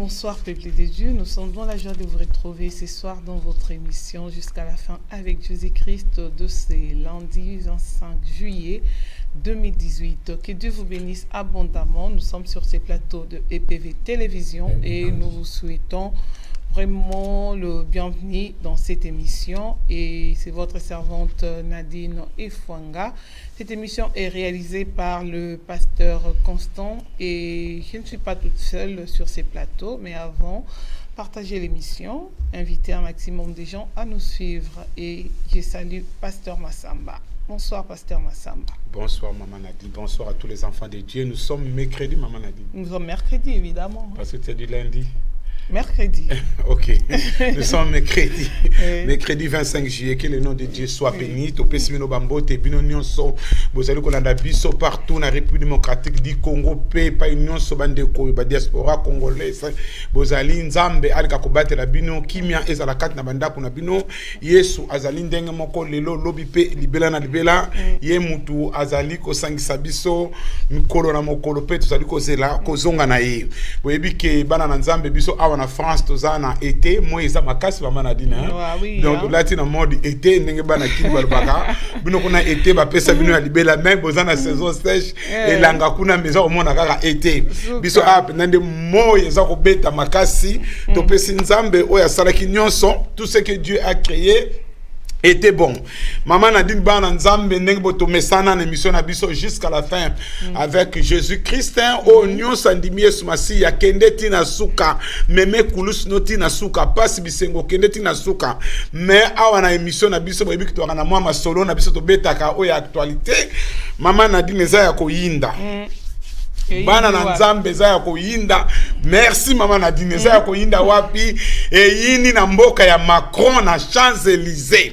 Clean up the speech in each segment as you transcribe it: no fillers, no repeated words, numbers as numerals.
bonsoir peuple de Dieu. Nous sommes dans la joie de vous retrouver ce soir dans votre émission jusqu'à la fin avec Jésus-Christ de ce lundi 25 juillet 2018. Que Dieu vous bénisse abondamment. Nous sommes sur ces plateaux de EPV Télévision et nous vous souhaitons vraiment le bienvenu dans cette émission. Et c'est votre servante Nadine Efwanga. Cette émission est réalisée par le pasteur Constant et je ne suis pas toute seule sur ces plateaux, mais avant, partagez l'émission, invitez un maximum de gens à nous suivre et je salue Pasteur Massamba. Bonsoir Pasteur Massamba. Bonsoir Maman Nadine, bonsoir à tous les enfants de Dieu. Nous sommes mercredi Maman Nadine. Nous sommes mercredi évidemment. Parce que c'est du lundi. Mercredi. Ok. Nous sommes mercredi. Mercredi 25 juillet. Que le nom de Dieu soit béni. Topessimino Bambote, Bino Nyonso. Vous allez qu'on biso partout dans la République démocratique du Congo. Pas union sobandeko, ba diaspora congolaise. Vous allez Nzambe alika kobate la bino. Kimia ezala kat na banda kuna bino. Yesu azali ndenge moko lelo lobi pe libela na libela. Ye mutu azali ko sangisa biso. Mikolo na mokolo pe tuzali ko zela ko zonga na ye. Boyebi ke bana na Nzambe biso awa en France tozana été moi eza makasi ba manadina donc là ti na mode été ndenge bana kili balbaka bino kuna été ba pesa bino ya libela même bozana saison sèche elanga kuna maison omona kaka été biso ape nande moi eza ko beta makasi to pesi Nzambe oya salaki nyonso tout ce que Dieu a créé était bon. Maman Nadine Bana Nzambe ndenge boto mesana na émission na biso jusqu'à la fin avec Jésus-Christ au nyon sandimi Yesu Masi ya kende tina suka meme kulus noti na suka pasi bisengo kende tina suka mais awa na émission na biso boyebi ki to na mwa masolo na biso to betaka o ya actualité Maman Nadine eza ya koyinda bana na Nzambe za ya koyinda. Merci Maman Nadine za ya koyinda wapi eyini na mboka ya Macron na Champs-Élysées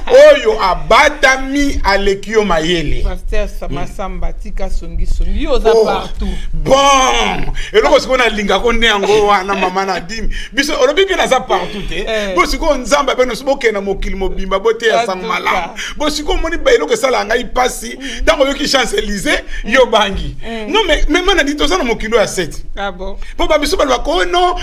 oyo abatami alekio mayele Pasteur Massamba tika songi oza partout bon eloko sikona linga ko ne yango wana Maman Nadine biso olobi ke na za partout te bo siko Nzambe pe no soboke na mokili mobimba bote ya sang malamu bo siko moni ba eloko sala ngai pasi tango yoki Champs-Élysées yo bangi non mais même na dit tozana mokilo ya 7 ah bon po ba biso ba ko non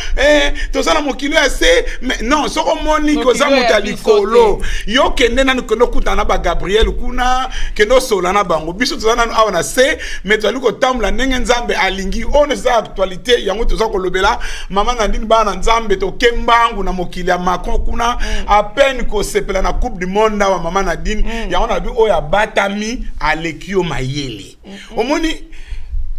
tozana mokilo ya 7 mais non soko moni ko za motali kolo yo kende na ko kutana ba Gabriel kuna kendo sola na bango biso tozana awa na se mais tozali ko tamla ndenge Nzambe alingi on za actualité yango toza ko lobela Maman Nadine bana Nzambe to kembangu na mokili ya Macron kuna à peine ko sepela na coupe du monde wa Maman Nadine yango na bi oya batami alekio mayele omoni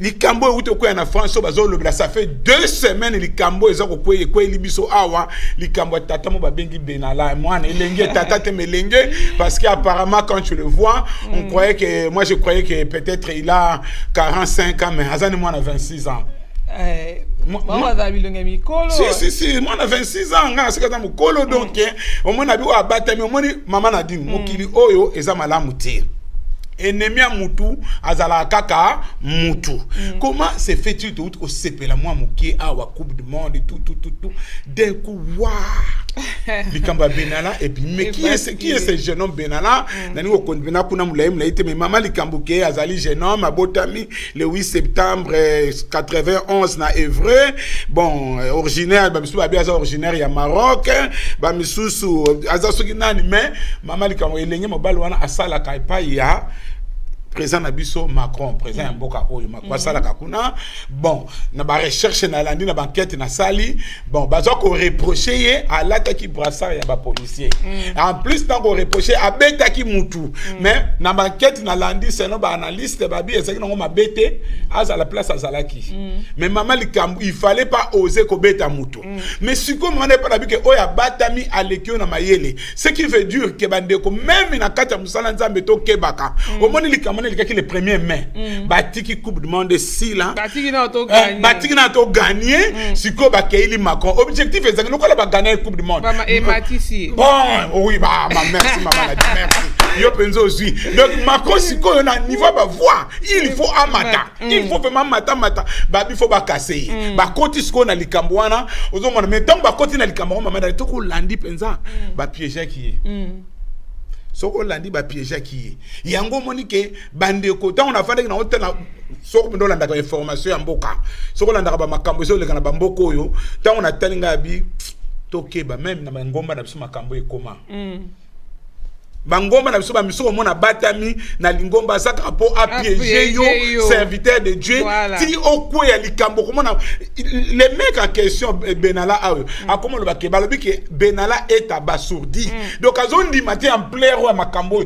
likambo uto kwa na France bazo lobela ça fait 2 semaines likambo ezako kwa libiso awa likambo tata mo babengi Benalla mwana elenge tata te melenge parce que apparemment quand tu le vois on croyait que moi je croyais que peut-être il a 45 ans mais azani mwana 26 ans moi si moi na 26 ans nga sekata mukolo donc au moins abi wa batami au moins Maman Nadine mokili oyo eza malamu te ennemi a mutu azala kaka mutu comment se fait-il tout au sepela moi mokie awa coupe du monde et tout d'un coup waouh Likamba Benalla et puis mais qui est ce jeune homme Benalla nani ko konvena kuna mulaim na ite mais Maman Likambuke azali jeune homme abotami le 8 septembre 91 na Évreux bon originaire ba misu ba biaza originaire ya Maroc ba misusu azasoki nani mais Maman Likambuke elenge mobali wana asala kaipa ya président Nabiso Macron président mboka oyo makwa sala kakuna bon na ba recherche na landi na banquête na sali bon bazo ko reprocher ye alata ki brassard ya ba policier en plus tant ko reprocher abeta ki mutu mais na banquête na landi c'est no ba analyste ba bi ezaki ngo mabete à la place azalaki mais Maman Likambu il fallait pas oser ko beta mutu mais siko on n'est pas la bi que oya batami alekio na mayele ce qui veut dire que bandeko même na kata musala Nzambe to kebaka au moni Likambu le 1er mai batiki coupe du monde si là batiki na to gagner siko ba keili Macron objectif est que la ba gagner coupe du monde et Matisse bon oui bah merci Maman Nadine merci yo penzo aussi donc Macron siko na niveau ba voix il faut amata il faut vraiment mata ba il faut ba casser ba koti siko na likambo wana ozomona mais tant ba koti na likambo Maman Nadine to ko landi penza ba piéger qui soko landi ba piège qui yango monique bandeko tant on a fait na hôtel soko ndo landa information ya mboka soko landa ba makambo so le kana ba mboko oyo tant on a talinga bi tokeba même na ngomba na biso makambo ekoma bangomba na biso ba miso mona batami na lingomba saka po piéger yo serviteur de Dieu ti okwe ya likambo komona les mecs en question Benalla a comment le bakeba lobi ke Benalla est abasourdi donc azondi matin en plaire wa makambo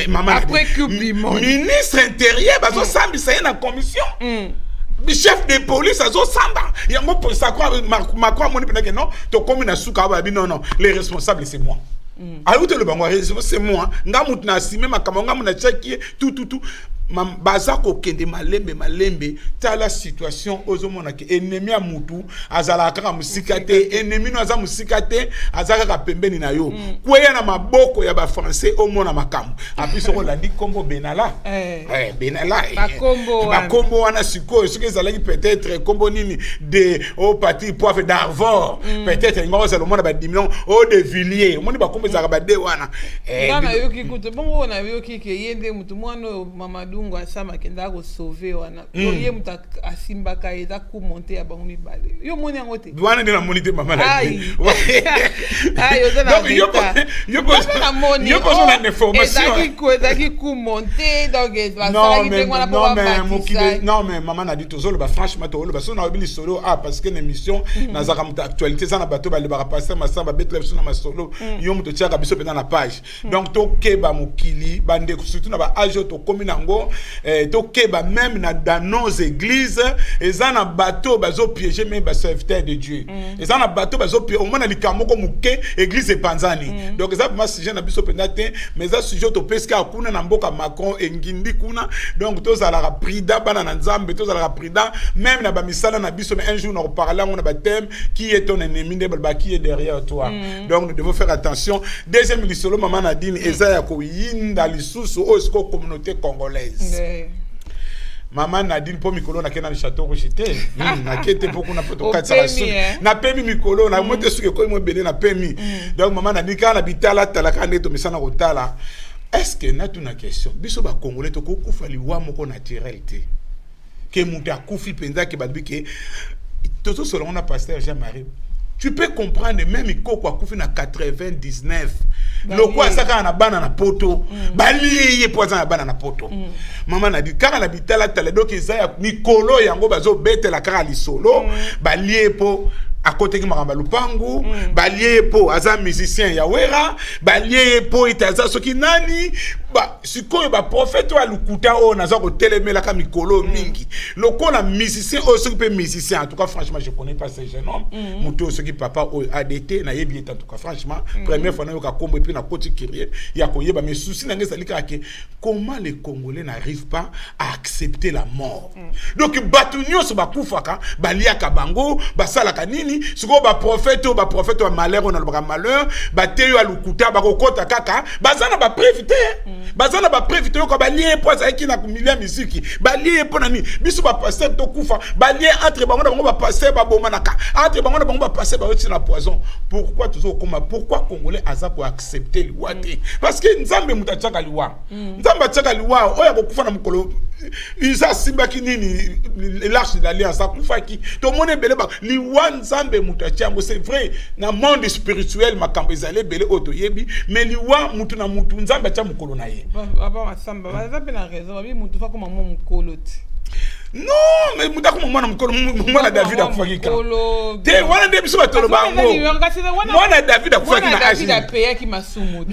maman après coupe du monde ministre intérieur bazo sambisa na commission le chef de police azo samba yango pour ça quoi Macron moni penake non to komi na suka ba bi non les responsables c'est moi ayoute le bango c'est moi ngamutu na asime makambo ngamu na cheki tout baza ko kende malembe tala situation ozomona ke ennemi ya mutu azala kaka musikate ennemi no aza musikate azaka ka pembeni na yo kweya na maboko ya ba français omona makambo apiso ko landi kombo Benalla Benalla bakombo wana siko ce que ezalaki peut-être kombo nini de au parti poivre d'Arvor peut-être ngo za le monde ba diminution au de Villiers omoni bakombo ezaka ba de wana ngana yoki kuto bongo na yoki ke yende mutu mwana Mamadou Ngwasama kenda ko sauver wana yoye muta asimbaka eza ku monter ya bango mibale yo moni yango te wana ndina monite mama na ayo za na yo na information ezaki ku monter donc ça qui ngwana pour non mais maman a dit tozolo ba franchement to lo ba so na obili solo parce que l'émission na zaka muta actualité ça na bato ba le ba passer masamba betlef so na masolo yo muto tiaka biso pena na page donc to keba mokili bande surtout na ba age to kominango to keba même dans nos églises ezana bateau bazo piéger même ba serviteur de Dieu ezana bateau bazo piéger au moins na likambo ko muke église epanzani donc ça ma sujet na biso pendate mais ça sujet to peska kuna na mboka Macron engindi kuna donc to za la prida bana na nzambe to za la prida même na ba misala na biso mais un jour on parler on a ba thème qui est ton ennemi de ba qui est derrière toi donc nous devons faire attention deuxième lisolo maman Nadine ezaya ko yinda lisusu o esko communauté congolaise Maman Nadine po mikolo na kena château rejeté na kete beaucoup na poto katsa na pemi mikolo na mote suke ko mo belé na pemi donc maman Nadine kana bitala talaka neto misana kotala est-ce que na tuna question biso ba congolais to ko kufa liwa moko naturel te ke muta kufi penza ke badbi ke toto solo on a pasteur Jean-Marie tu peux comprendre même iko kwa kufi na 99 le quoi ça kana bana na poto baliye poza na bana na poto maman na dit kaka na bitala tala donc ezaya mikolo yango bazo betela kaka lisolo baliye po à côté qui m'a lupangu baliye po aza musicien ya wera baliye po itaza soki nani ba sikoyo ba prophète wa lukuta o naza ko telemela ka mikolo mingi lokola musicien o soki pe musicien en tout cas franchement je connais pas ce jeune homme muto soki papa o ADT na yebi en tout cas franchement première fois na yo ka kombo et puis na koti kirie ya ko yeba mais souci na ngesa lika ke comment les Congolais n'arrivent pas à accepter la mort donc batu nyoso ba kufaka balia ka bango basala ka nini siko ba prophète wa malheur on a le malheur ba teyo alukuta ba kokota kaka bazana ba préviter bazana ba préviter ko ba lié po za ki na kumilia musique ba lié po nani biso ba passer to kufa ba lié entre bango na bango ba passer ba bomanaka entre bango na bango ba passer ba oti na poison pourquoi toujours comment pourquoi congolais aza ko accepter liwa te parce que nzambe mutachaka liwa nzambe achaka liwa oya ko kufa na mukolo isa simba kinini l'arche de l'alliance akufa ki to mone belé ba liwa nzambe mutachango c'est vrai na monde spirituel makambo ezale belé oto yebi mais liwa mutu na mutu nzambe acha mukolo na ye baba masamba baza pe na raison babi mutu fa koma mo mukolo ti non mais mutako mwana mukolo mwana David akufakika te wana de biso batolo bango mwana David akufakika na David a payé qui masumu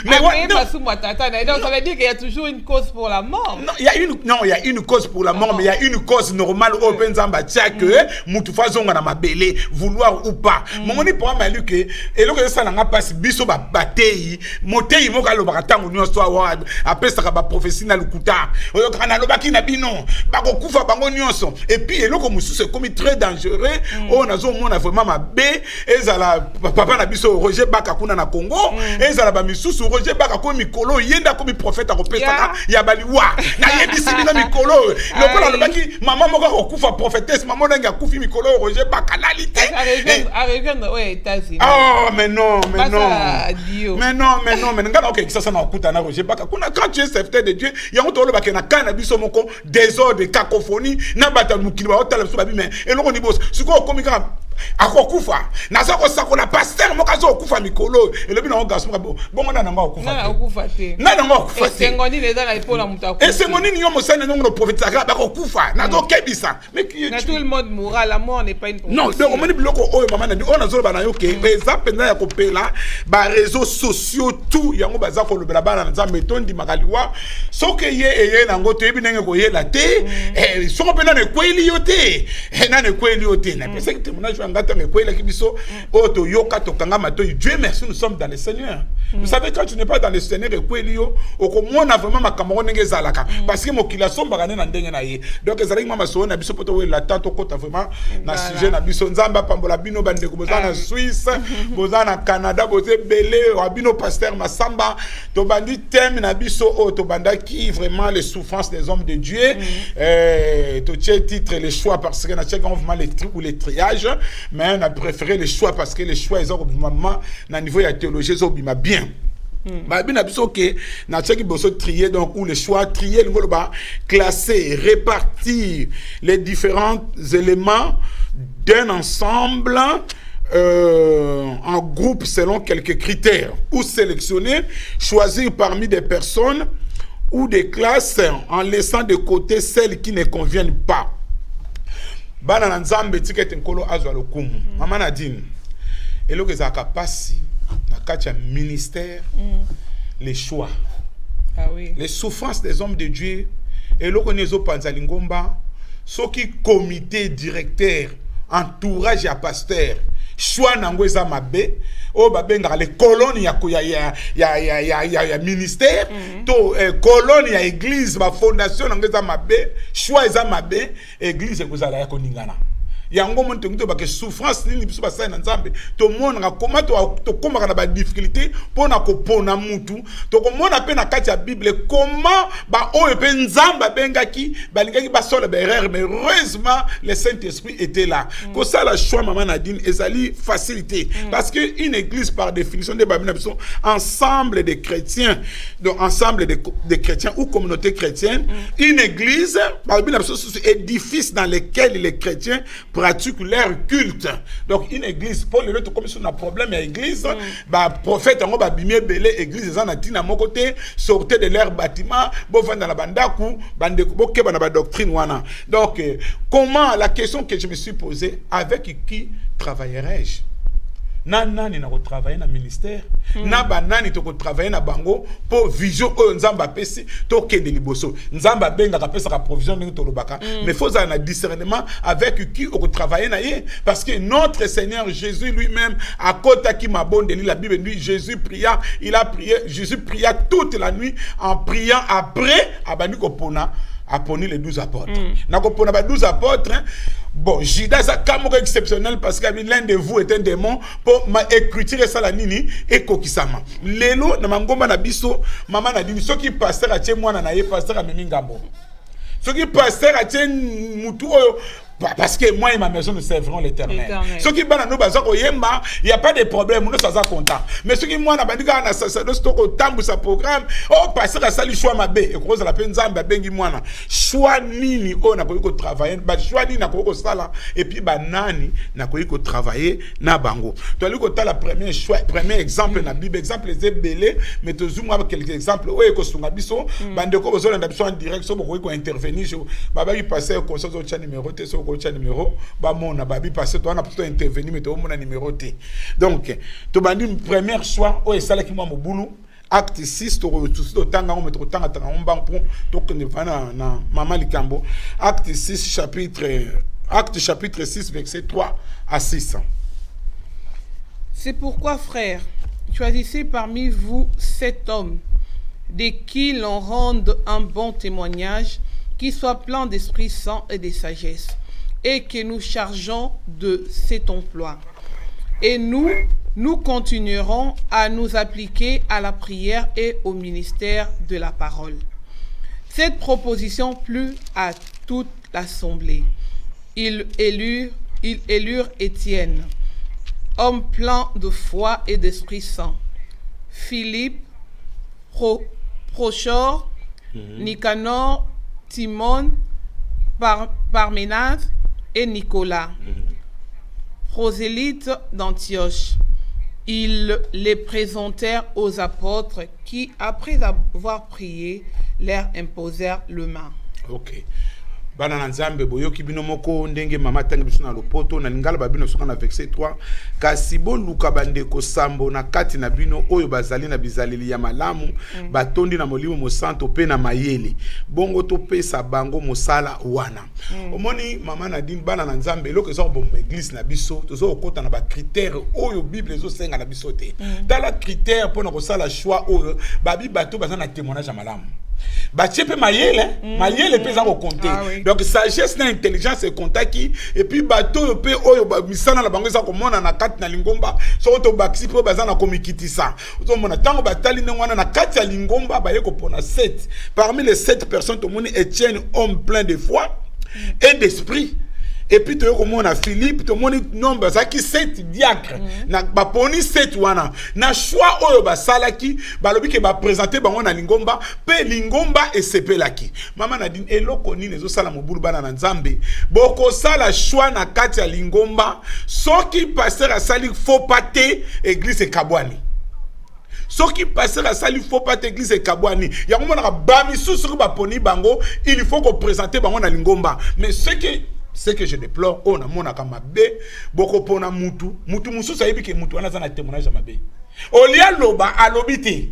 mais masumu tata na donc ça veut dire qu'il y a toujours une cause pour la mort il y a une cause pour la mort mais il y a une cause normale au penzamba tia que mutu fa zonga na mabele vouloir ou pas momoni pour malu que eloko ça na passe biso ba batei motei moka lo bakatango nyonso wa apesa ka ba prophétie na lukuta oyo kana lo bakina bino bako kufa bango nyonso et puis eloko mususu comme très dangereux on a vraiment ma B ezala papa na biso Roger Baka kuna na Congo ezala ba misusu Roger Baka ko mikolo yenda ko mi prophète akopesa ya baliwa na yebisi bino mikolo lokola lobaki mama moko akufa prophétesse mama ndenge akufi mikolo Roger Baka lalité arrive aux États-Unis. Oh mais non mais ngana OK ça na okuta na Roger Baka kuna quand tu es serviteur de Dieu yango to lobaka na kana biso moko désordre cacophonie na bata mukili ba otala biso babi mais eloko ni boss siko komika akokufa naza ko sakola pasteur mokazo okufa mikolo elobi na ogaso bongo na nga okufa na okufa te na nga okufa te esengoni leza na ipola mutu akufa esengoni ni yomo sana ngo prophète aka ba okufa na do kebisa mais qui est tout le monde mourra la mort n'est pas une non donc on dit biloko oyo mama na on azolo bana yo ke exemple na ya kopela ba réseaux sociaux tout yango baza ko lobela bana na nzambe tondi makaliwa soke ye na ngoto yebi nenge ko yela te soko pena ne kweli yote na ne kweli yote na pesa que témoignage ngata ne kweli kibiso oto yoka to kanga mato Dieu merci nous sommes dans le Seigneur. Vous savez quand tu n'es pas dans le Seigneur kweli yo okomona vraiment makamoro nenge zalaka parce que mokila somba na ndenge na ye donc ezali mama so na biso poto we la tato kota vraiment na sujet na biso nzamba pambola bino bande ko bozana Suisse bozana Canada boze belé rabino pasteur Masamba to bandi thème na biso o to bandaki vraiment les souffrances des hommes de Dieu to titre les choix parce que na check vraiment les trucs ou les triages mais on a préféré les choix parce que les choix ils ont vraiment na niveau ya théologie ils ont bien bah bien abiso que na check boso trier donc ou les choix trier ngolo ba classer répartir les différents éléments d'un ensemble en groupe selon quelques critères ou sélectionner choisir parmi des personnes ou des classes en laissant de côté celles qui ne conviennent pas. Bana na nzambe tikete nkolo azwa lokumu mama Nadine eloko ezaka pasi na kati ya ministère les choix les souffrances des hommes de Dieu eloko nezo panza lingomba soki comité directeur entourage ya pasteur choix nango eza mabe o babenga les colonies ya ministère to colonie ya église ba fondation nango eza mabe choix eza mabe église ekozala ya koningana yango monte ngito ba ke souffrance nini biso basala na nzambe to mona koma to komaka na ba difficulté pona ko pona mutu to komona pe na kati ya bible comment ba oyo pe nzamba bengaki balingaki basola ba erreur mais heureusement le Saint-Esprit était là ko ça la choix maman Nadine ezali facilité parce que une église par définition de babina biso ensemble de chrétiens donc ensemble de chrétiens ou communauté chrétienne une église babina biso édifice dans lequel les chrétiens pratiquent leur culte. Donc une église pour le comme si on a problème à l'église bah prophète ngo ba bimé belé église za na tina mon côté sortez de leur bâtiment bo vendre la bandaku bande ko ke bana ba doctrine wana. Donc comment la question que je me suis posée avec qui travaillerai-je? Nani na ko travailler na ministère na banani to ko travailler na bango pour vision o nzamba pesi to kende liboso nzamba benga ka pesa ka provision ngi to lobaka mais faut un discernement avec qui on ko travailler na ye parce que notre Seigneur Jésus lui-même à kota ki mabonde la Bible dit Jésus pria il a prié Jésus pria toute la nuit en priant après abani ko pona aponi les 12 apôtres na ko pona ba 12 apôtres. Bon, Judas a comme exceptionnel parce que l'un de vous est un démon pour ma écriture ça la nini et kokisama. Lelo na mangomba na biso mama na dini so ki pasteur a tie mwana na ye pasteur a memi ngambo. So ki pasteur a tie mutu oyo parce que moi et ma maison nous servirons l'Éternel. Ceux qui banana nous bazak oyemba, il y a pas de problème, nous sommes contents. Mais ceux qui moi na bandika na sacerdoce to ko tambu sa programme, oh pasteur a sali choix mabe et cause la penzamba bengi mwana. Choix nini o na ko travailler, ba choix nini na ko sala et puis ba nani na ko travailler na bango. To ali ko ta la premier choix, premier exemple na Bible, exemple les belé, mais to zoom avec quelques exemples o e ko sunga biso, bande ko besoin na biso en direct so ko intervenir, baba qui passer au conseil au numéro te so numéro ba mona babi parce que toi on a plutôt intervenir mais to mona numéro T. Donc to bandi premier choix o esala ki mwa mobulu acte 6 to tanga on mettre tanga tanga on bank pour to ne va na mama likambo acte 6 chapitre 6 verset 3 à 6. C'est pourquoi frères, choisissez parmi vous 7 hommes de qui l'on rende un bon témoignage qui soit plein d'Esprit Saint et de sagesse, et que nous chargeons de cet emploi. Et nous continuerons à nous appliquer à la prière et au ministère de la parole. Cette proposition plut à toute l'assemblée. Ils élurent Étienne, homme plein de foi et d'Esprit Saint, Philippe, Prochor, Nicanor, Timon, Parménas et Nicolas, prosélytes d'Antioche. Ils les présentèrent aux apôtres qui, après avoir prié, leur imposèrent le main. Ok. Bana na nzambe boyoki bino moko ndenge mama tangi biso na lopoto na lingala babino soka na verset 3 kasi boluka bandeko sambo na kati na bino oyo bazali na bizaleli ya malamu batondi na molimo mosanto pe na mayele bongo topesa bango mosala wana omoni mama Nadine bana na nzambe eloko ezo bomba église na biso tozo okota na ba critère oyo bible ezo senga na biso te tala critère pour na kosala choix oyo babi bato baza na témoignage ya malamu Bachepe mayele pesa ko compter. Donc sagesse na intelligence et contaki et puis bateau pe oyo misana la bango za ko mona na kati na lingomba so to baxi po baza na komikitisa. Ozo mona tango batali ngwana na kati ya lingomba ba yeko pona 7. Parmi les 7 personnes to moni Étienne homme plein de foi et d'esprit. Et puis tu as Philippe, tu nombre zaki 7 diacres. Na baponi 7 wana. Na choix oyo ba salaki, balobi ke ba présenter bango na lingomba, pe lingomba et sepelaki. Mama Nadine eloko nini ezo sala mobulu bana na nzambe. Boko sala choix na kati ya lingomba, soki pasteur asali faux pâté église kabwani. Soki pasteur asali faux pâté église kabwani. Ya komona ba misusu ba poni bango, il faut qu'on présenter bango na lingomba. Mais ce que je déplore, on a mon akamabe, boko pona mutu musu sayibi ke mutu wana za na témoignage mabe. Olia loba alobite.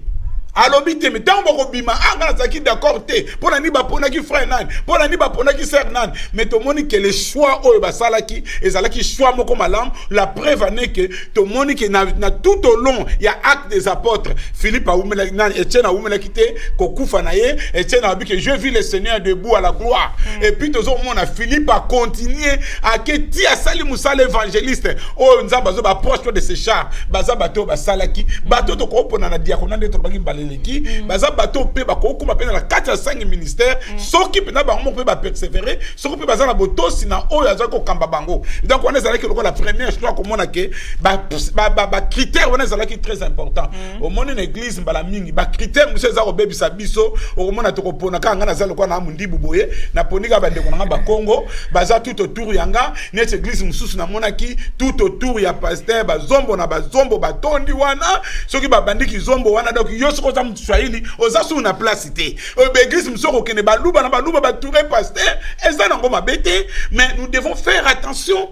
Alobite mais tant boko bima anga zaki d'accord te. Pona ni ba pona ki frère nan, pona ni ba pona ki sœur nan, mais to moni que le choix oyo ba salaki ezalaki choix moko malam, la preuve en est que to moni que na tout au long il y a acte des apôtres. Philippe a oumela nan Étienne a oumela kité ko kufa na ye, Étienne a dit que je vis le Seigneur debout à la gloire. Et puis to zo mona Philippe a continué à que ti a sali musala évangéliste. Oh nzamba zo ba proche de ses chars, baza bato ba salaki, bato to ko pona na diaconat de to baki leki baza bato pe ba ko kuma pe na 4-5 ministères soki pe na ba mo pe ba persévérer soki pe baza na botosi na oyo aza ko kamba bango. Donc on est allé que la première chose comme on a que ba critère on est allé qui très important au monde une église mbala mingi ba critère monsieur za ko bebisa biso au monde to ko pona ka ngana za lokwa na mundi buboye na ponika ba ndeko na ba Congo baza tout autour yanga net église mususu na monaki tout autour ya pasteur ba zombo na ba zombo batondi wana soki ba bandiki zombo wana donc yoso ko za mtswahili ozasu na place te église msoko kene ba luba na ba luba ba touré pasteur eza na ngoma bete mais nous devons faire attention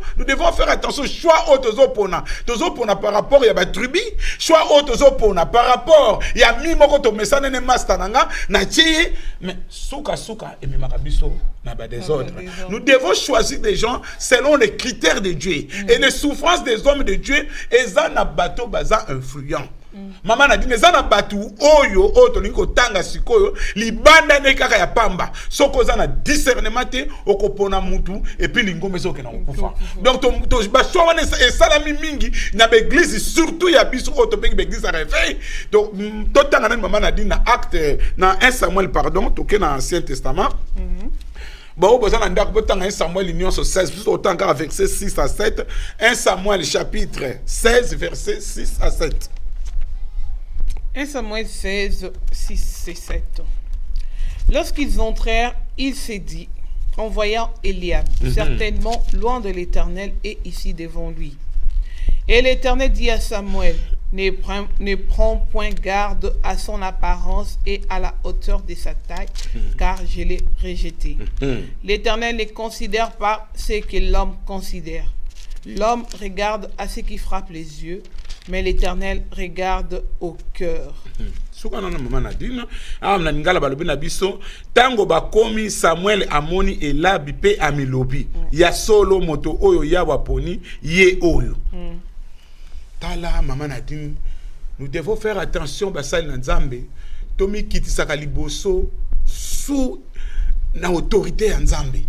choix autozopona par rapport ya ba tribu choix autozopona par rapport ya mi moko to mesana ne master nanga na ti mais suka et makabiso na ba désordre. Nous devons choisir des gens selon les critères de Dieu et les souffrances des hommes de Dieu eza na bato baza influent. Mama Nadine ezana batu oyo tolingo tanga sikoyo libanda ne kaka ya pamba soko za na discernement te okopona mutu et puis lingombe soke na okufa. Donc to ba choix wana esalami mingi na église surtout ya biso to pengi église a réveil. Donc to tanga na Mama Nadine na acte na 1 Samuel pardon to ke na Ancien Testament. Bon, vous avez un 1 Samuel union sur 16, autant qu'à verset 6 à 7. 1 Samuel chapitre 16, verset 6 à 7. 1 Samuel 16, 6 et 7. Lorsqu'ils entrèrent, il s'est dit, en voyant Eliab, certainement loin de l'Éternel et ici devant lui. Et l'Éternel dit à Samuel, ne prends point garde à son apparence et à la hauteur de sa taille, car je l'ai rejeté. L'Éternel ne considère pas ce que l'homme considère. L'homme regarde à ce qui frappe les yeux, mais l'Éternel regarde au cœur. Soukana na Mama Nadine, na ngala balobi na biso, tango bakomi Samuel amoni Elabi pe amilobi. Ya solo moto oyo ya waponi ye oyo. Tala Mama Nadine, nous devons faire attention basali na Nzambe, tomi kitisaka liboso sous na autorité ya Nzambe.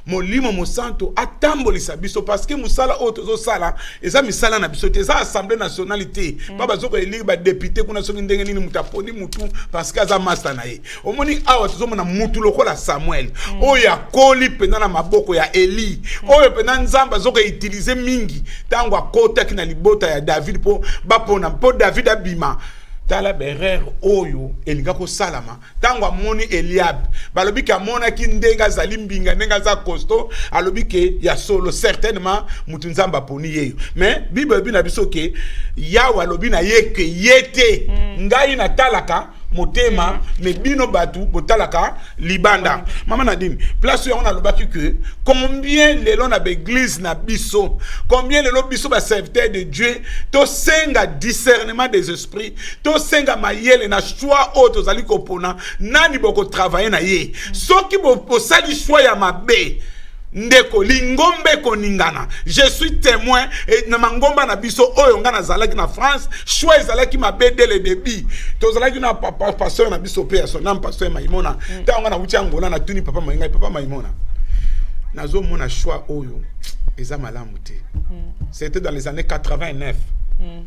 Molimo mosanto atambolisa biso parce que musala otozo sala eza misala na biso te eza assemblée nationalité baba zoko élire ba député kuna songi ndenge nini mutaponi mutu parce que aza master na ye omoni awa tozomona mutu lokola Samuel oyo akoli pena na maboko ya Eli oyo pena Nzamba zoko utiliser mingi tango akota kina libota ya David po bapona po David abima tala berer oyo elinga ko salama tango amoni Eliab balobi ka mona ki ndenga zali mbinga ndenga za costo alobi ke ya solo certainement mutu Nzamba poni yeyo mais bible bina biso ke yawa alobi na yeke yete ngai na talaka motema me bino batu botalaka libanda mama Nadine place on a lobaki que combien lelo na l'église na biso combien lelo biso ba serviteur de Dieu to senga discernement des esprits to senga mayele na choix auto zali kopona nani boko travailler na ye soki bo sali choix ya mabe ndeko lingombe koningana je suis témoin et na mangomba na biso oyo ngana zalaki na France choix zalaki mabe dès le début to zalaki na papa pasteur na biso pe son nom pasteur Maimona ta ngana wuti angola na tuni papa Mainga papa Maimona nazo mona choix oyo eza malamu te c'était dans les années 89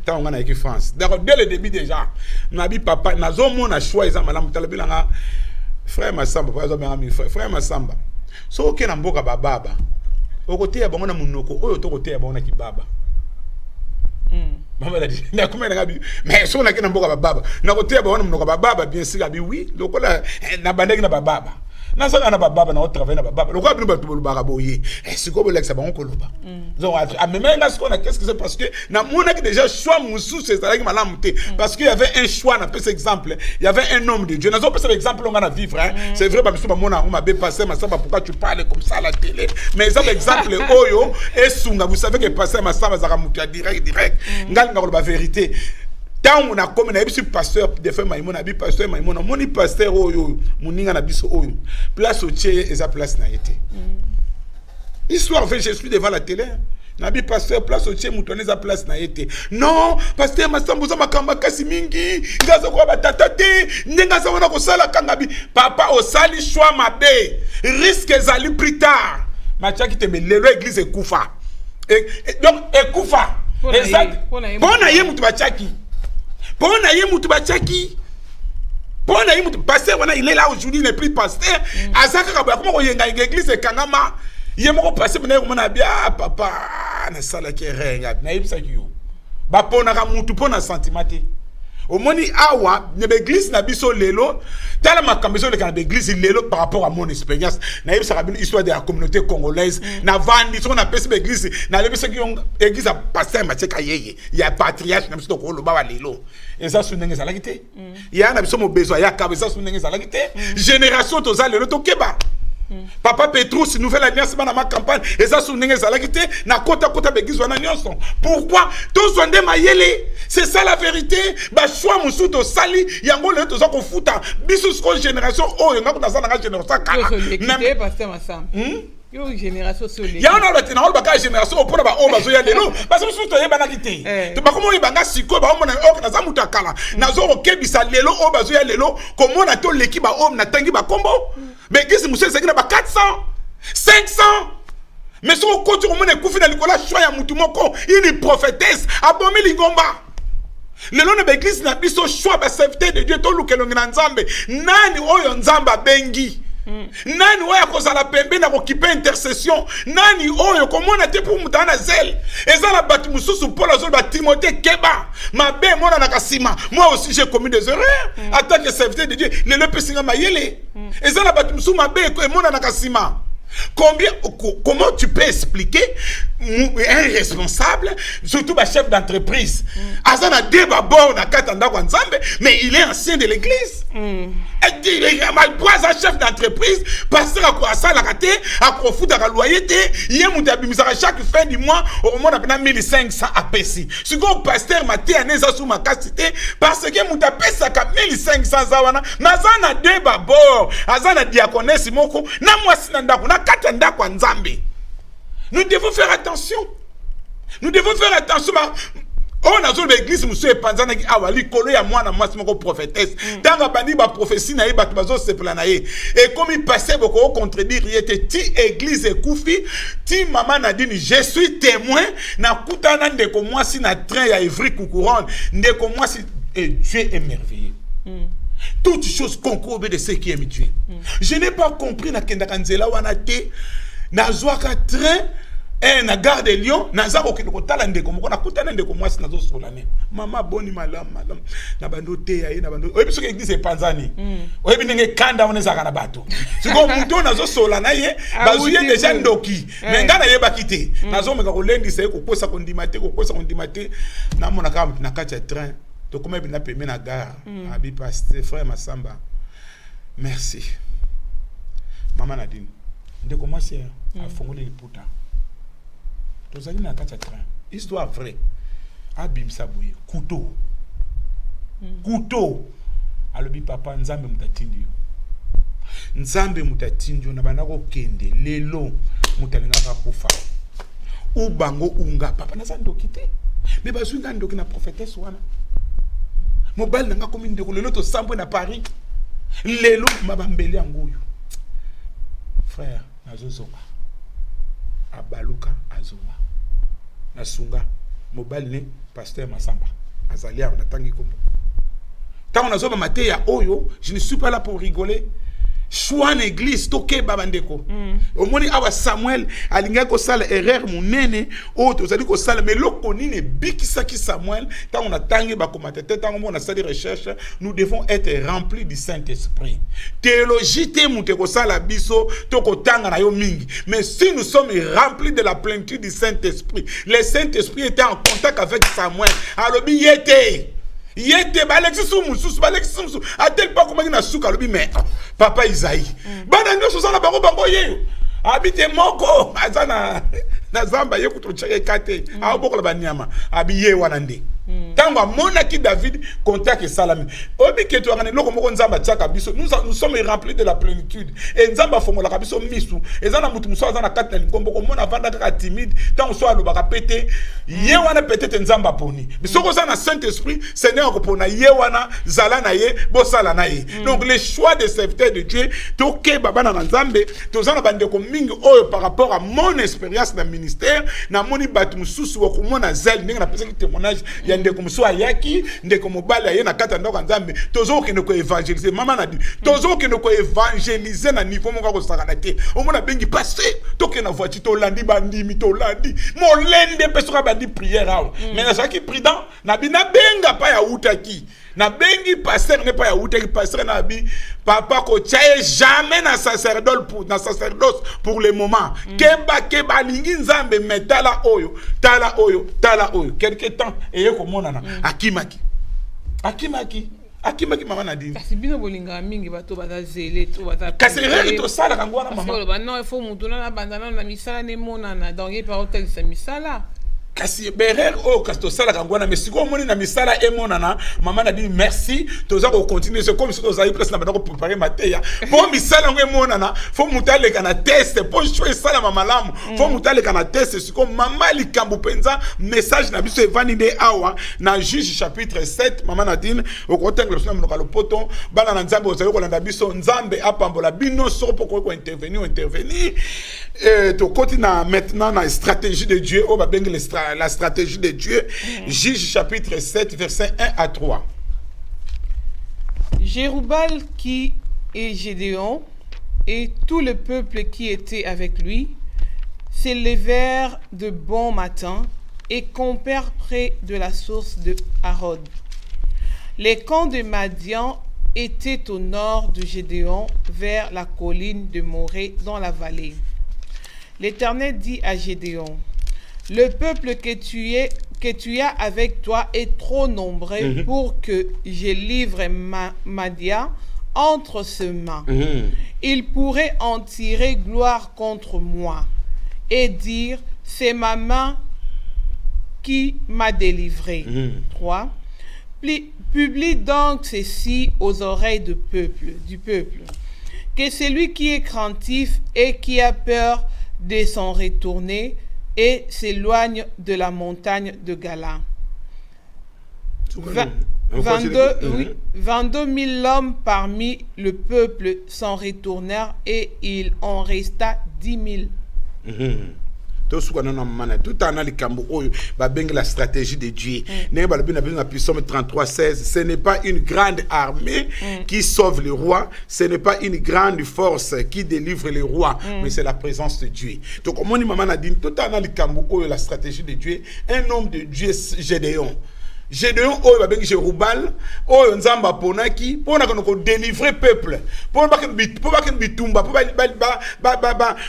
ta ngana équipe France d'accord dès le début déjà nabi papa nazo mona choix eza malamu ta bilanga frère Massamba frère Massamba so oke na mboka bababa okote ya bango na munoko oyo to kote ya bango na kibaba mama na kuma na gabi mais so na kina mboka bababa na kote ya bango na munoko bababa bien sûr gabi oui lokola na bandeki na bababa na sanga na bababa na travailler na bababa lokola bino batu bolobaka boye siko bolexa bango koloba donc a même nga siko na qu'est-ce que c'est parce que na mona que déjà choix musu c'est ça qui malamu te parce qu'il y avait un choix na peu exemple il y avait un homme de Dieu na zo peut exemple on va vivre hein c'est vrai ba biso ba mona on m'a bé passé Massamba pourquoi tu parles comme ça à la télé mais ça exemple oyo esunga vous savez que passer Massamba za mutu direct ngal ngalo ba vérité tant on a comme na biso pasteur de fait Maimona bi pasteur Maimona moni pasteur oyo muninga na biso oyo place au tché eza place na été histoire fait je suis devant la télé nabi pasteur place au tché mutone za place na été non pasteur Massamba za makamba kasi mingi ngaza ko batata te ndenga za wana ko sala kangabi papa osali choix mabe risque zali plus tard machaki te me lelo église ekufa donc ekufa exact bona ye mutu bachaki pona ye mutu bachaki pona ye mutu pasteur wana il est là aujourd'hui n'est plus pasteur azaka ka ba comment yenga église kangama ye moko pasteur na komona bia papa na sala ke renga na yebisa kiyo ba pona ka mutu pona sentiment te omoni awa ne l'église na biso lelo tala makambezo le kana l'église lelo par rapport à mon expérience na yebisa ka histoire de la communauté congolaise na vandi so na pesi l'église na lebisa ki église a pasteur Mathieka yeye ya patriarche na biso ko lo ba lelo eza sunenge zalaki te ya na biso mo besoin ya ka eza sunenge zalaki te génération to za lelo to keba Papa Petrus nouvelle alliance dans ma campagne et ça sous n'engagé à la qualité na kota begiz wana nyonso pourquoi tous sont des mayele c'est ça la vérité ba choix musu to sali yango le to za ko futa biso sko génération oh yanga ko za na génération kala na pasteur Massamba yo génération solide ya na le na ba génération pour ba o bazo ya lelo parce que surtout yeba na kité to ba komo yebanga siko ba omona o na za muta kala na zo ko kebisa lelo o bazo ya lelo komo na to leki ba o na tangi ba kombo mais qu'est-ce que monsieur c'est ba 400 500 mais si on continue on ekufi na likola choix ya mutu moko une prophétesse abomi lingomba lelo na église na biso choix ba serviteur de Dieu to lukelongi na Nzambe nani oyo Nzamba bengi nani oyo kozala pembe na kokipe intercession nani oyo komona te pour mutana zel ezala batu mususu Paul azol ba Timothée keba mabe mona na kasima moi aussi j'ai commis des erreurs en tant que serviteur de Dieu le pesinga mayele ezala batu mususu mabe mona na kasima. Comment tu peux expliquer un responsable, surtout un chef d'entreprise, Azana débat bon na katanda kwa Nzambe, mais il est ancien de l'église. Il est un chef d'entreprise, pasteur à quoi ça la raté, à quoi foutre à loyer, il y a mon tabimisara chaque fin du mois, au moins on a 1500 APC. Ce qu'on pasteur m'a dit à Neza sous ma castité, parce que mon tapé ça 1500 zawana, Nazana débat bon, Azana diaconesse moko, na moi sinanda kuna katanda kwa Nzambe. Nous devons faire attention. Nous devons faire attention. on a zone l'église monsieur panzana ki awali kolo ya mwana mwasi moko prophétesse tanga bandi ba prophétie na ye ba bazo se plana ye et comme il passait beaucoup contredire il était ti église koufi ti maman Nadine je suis témoin na kutana ndeko mwasi na train ya Ivry Couronne ndeko mwasi et Dieu est merveilleux. Toutes choses concourent de ce qui aime Dieu. Je n'ai pas compris na kenda kanzela wana te na zwaka train et na gare de Lyon na zako ko tala ndeko moko na kutana ndeko mwasi na zo solane mama boni malam na bando te ya na bando oyebi soki église panzani oyebi ndenge kanda on ezaka na bato siko muto na zo solana ye bazuye déjà ndoki mais ngana ye bakite na zo meka ko lendisa ye ko kosa ko ndimate na mona ka na kati ya train to comme bina peme na gare abi pasteur frère Masamba merci mama Nadine ndeko mwasi afongoli liputa tozali na kati ya train histoire vraie abimisa boye couteau alobi papa nzambe mutatindi yo na bana ko kende lelo mutalinga ka kufa ubango unga papa na sandoki te mais bazwinga ndoki na prophétesse wana mobile nanga komi ndeko lelo to sambo na Paris lelo mabambeli yangoyo frère nazozonga abaluka azonga nasunga mobile ne pasteur Masamba azalia na tangi kombo tant on a maté ya oyo je ne suis pas là pour rigoler choix en église toke babandeko omoni awa Samuel alinga ko sala erreur munene o tozali ko sala mais lokoni ne bikisaki Samuel tant on a tangi ba komatete tant on a sali recherche nous devons être remplis du Saint-Esprit théologie te mute ko sala biso to ko tanga na yo mingi mais si nous sommes remplis de la plénitude du Saint-Esprit le Saint-Esprit était en contact avec Samuel alobi yete yete balexis mususu a tel pas comment na suka lobi mais papa Isaïe bana nyoso sana bango yeyo habite moko azana na zamba ye kutrocheke kate abokola banyama abiye wana nde tango mona ki David contact salami obi keto ngane loko moko nzamba tsaka biso nous sommes remplis de la plénitude et nzamba fongola biso misu ezana mutu muso azana kate na likombo ko mona vanda ka timide tango so alobaka pété ye wana peut-être nzamba poni biso ko na Saint-Esprit Seigneur ko pona ye wana zala na ye bo sala na ye donc les choix des serviteurs de Dieu toke baba na nzambe tozana bande ko mingi oyo par rapport à mon expérience dans ministère na moni batu mususu wa ko mona zel ndenge na pesa ki témoignage ya ndeko muso ayaki ndeko mobala ye na kata ndoko nzambe tozo ke ko évangéliser mama na di tozo ke ko évangéliser na niveau moko ko saka na te o mona bengi passer toke na voiture to landi bandimi to landi molende peso ka bandi prière awo mais na saki prudent na bina benga pa ya utaki na bengi pasteur ne pas ya utaki pasteur na bi papa ko chaye jamais na sacerdoce pour le moment keba lingi nzambe metala oyo tala oyo quelque temps eye ko monana akimaki mama Nadine kasi bino bolinga mingi bato bazazele to baza kasi rere to sala kangwana mama ba non il faut mutuna na bandana na misala ne monana donc il par hôtel sa misala kasi berer o kasto sala kangwana mais siko moni na misala emonana mama Nadine merci toza ko continuer c'est comme si toza y presque na bana ko préparer mateya pour misala ngo emonana faut mutale kana test pour choisir sala mama lamu faut mutale kana test siko mama likambu penza message na biso evani de awa na Juge chapitre 7 mama Nadine au contexte le somme le poton bana na nzambe ozali ko landa biso nzambe apambola bino so pour ko intervenir to continue maintenant na stratégie de Dieu o ba bengi la stratégie de Dieu. Juge chapitre 7 verset 1 à 3. Jérubbal qui est Gédéon et tout le peuple qui était avec lui s'élevèrent de bon matin et campèrent près de la source de Harod. Les camps de Madian étaient au nord de Gédéon vers la colline de Morée dans la vallée. L'Éternel dit à Gédéon: le peuple que tu as avec toi est trop nombreux pour que je livre Madian entre ses mains. Il pourrait en tirer gloire contre moi et dire: c'est ma main qui m'a délivré. 3. Publie donc ceci aux oreilles du peuple, que celui qui est craintif et qui a peur de s'en retourner et s'éloigne de la montagne de Gala. 22 000 hommes parmi le peuple s'en retournèrent et il en resta 10 000. Tout en la stratégie de Dieu. Psaume 33:16. Ce n'est pas une grande armée qui sauve le roi, ce n'est pas une grande force qui délivre le roi, mais c'est la présence de Dieu. Donc, comme on a dit, tout en la stratégie de Dieu, un homme de Dieu, Gédéon. Gédéon oyo babengi Jerubal oyo nzamba ponaki pona ko délivrer peuple pona ba bitumba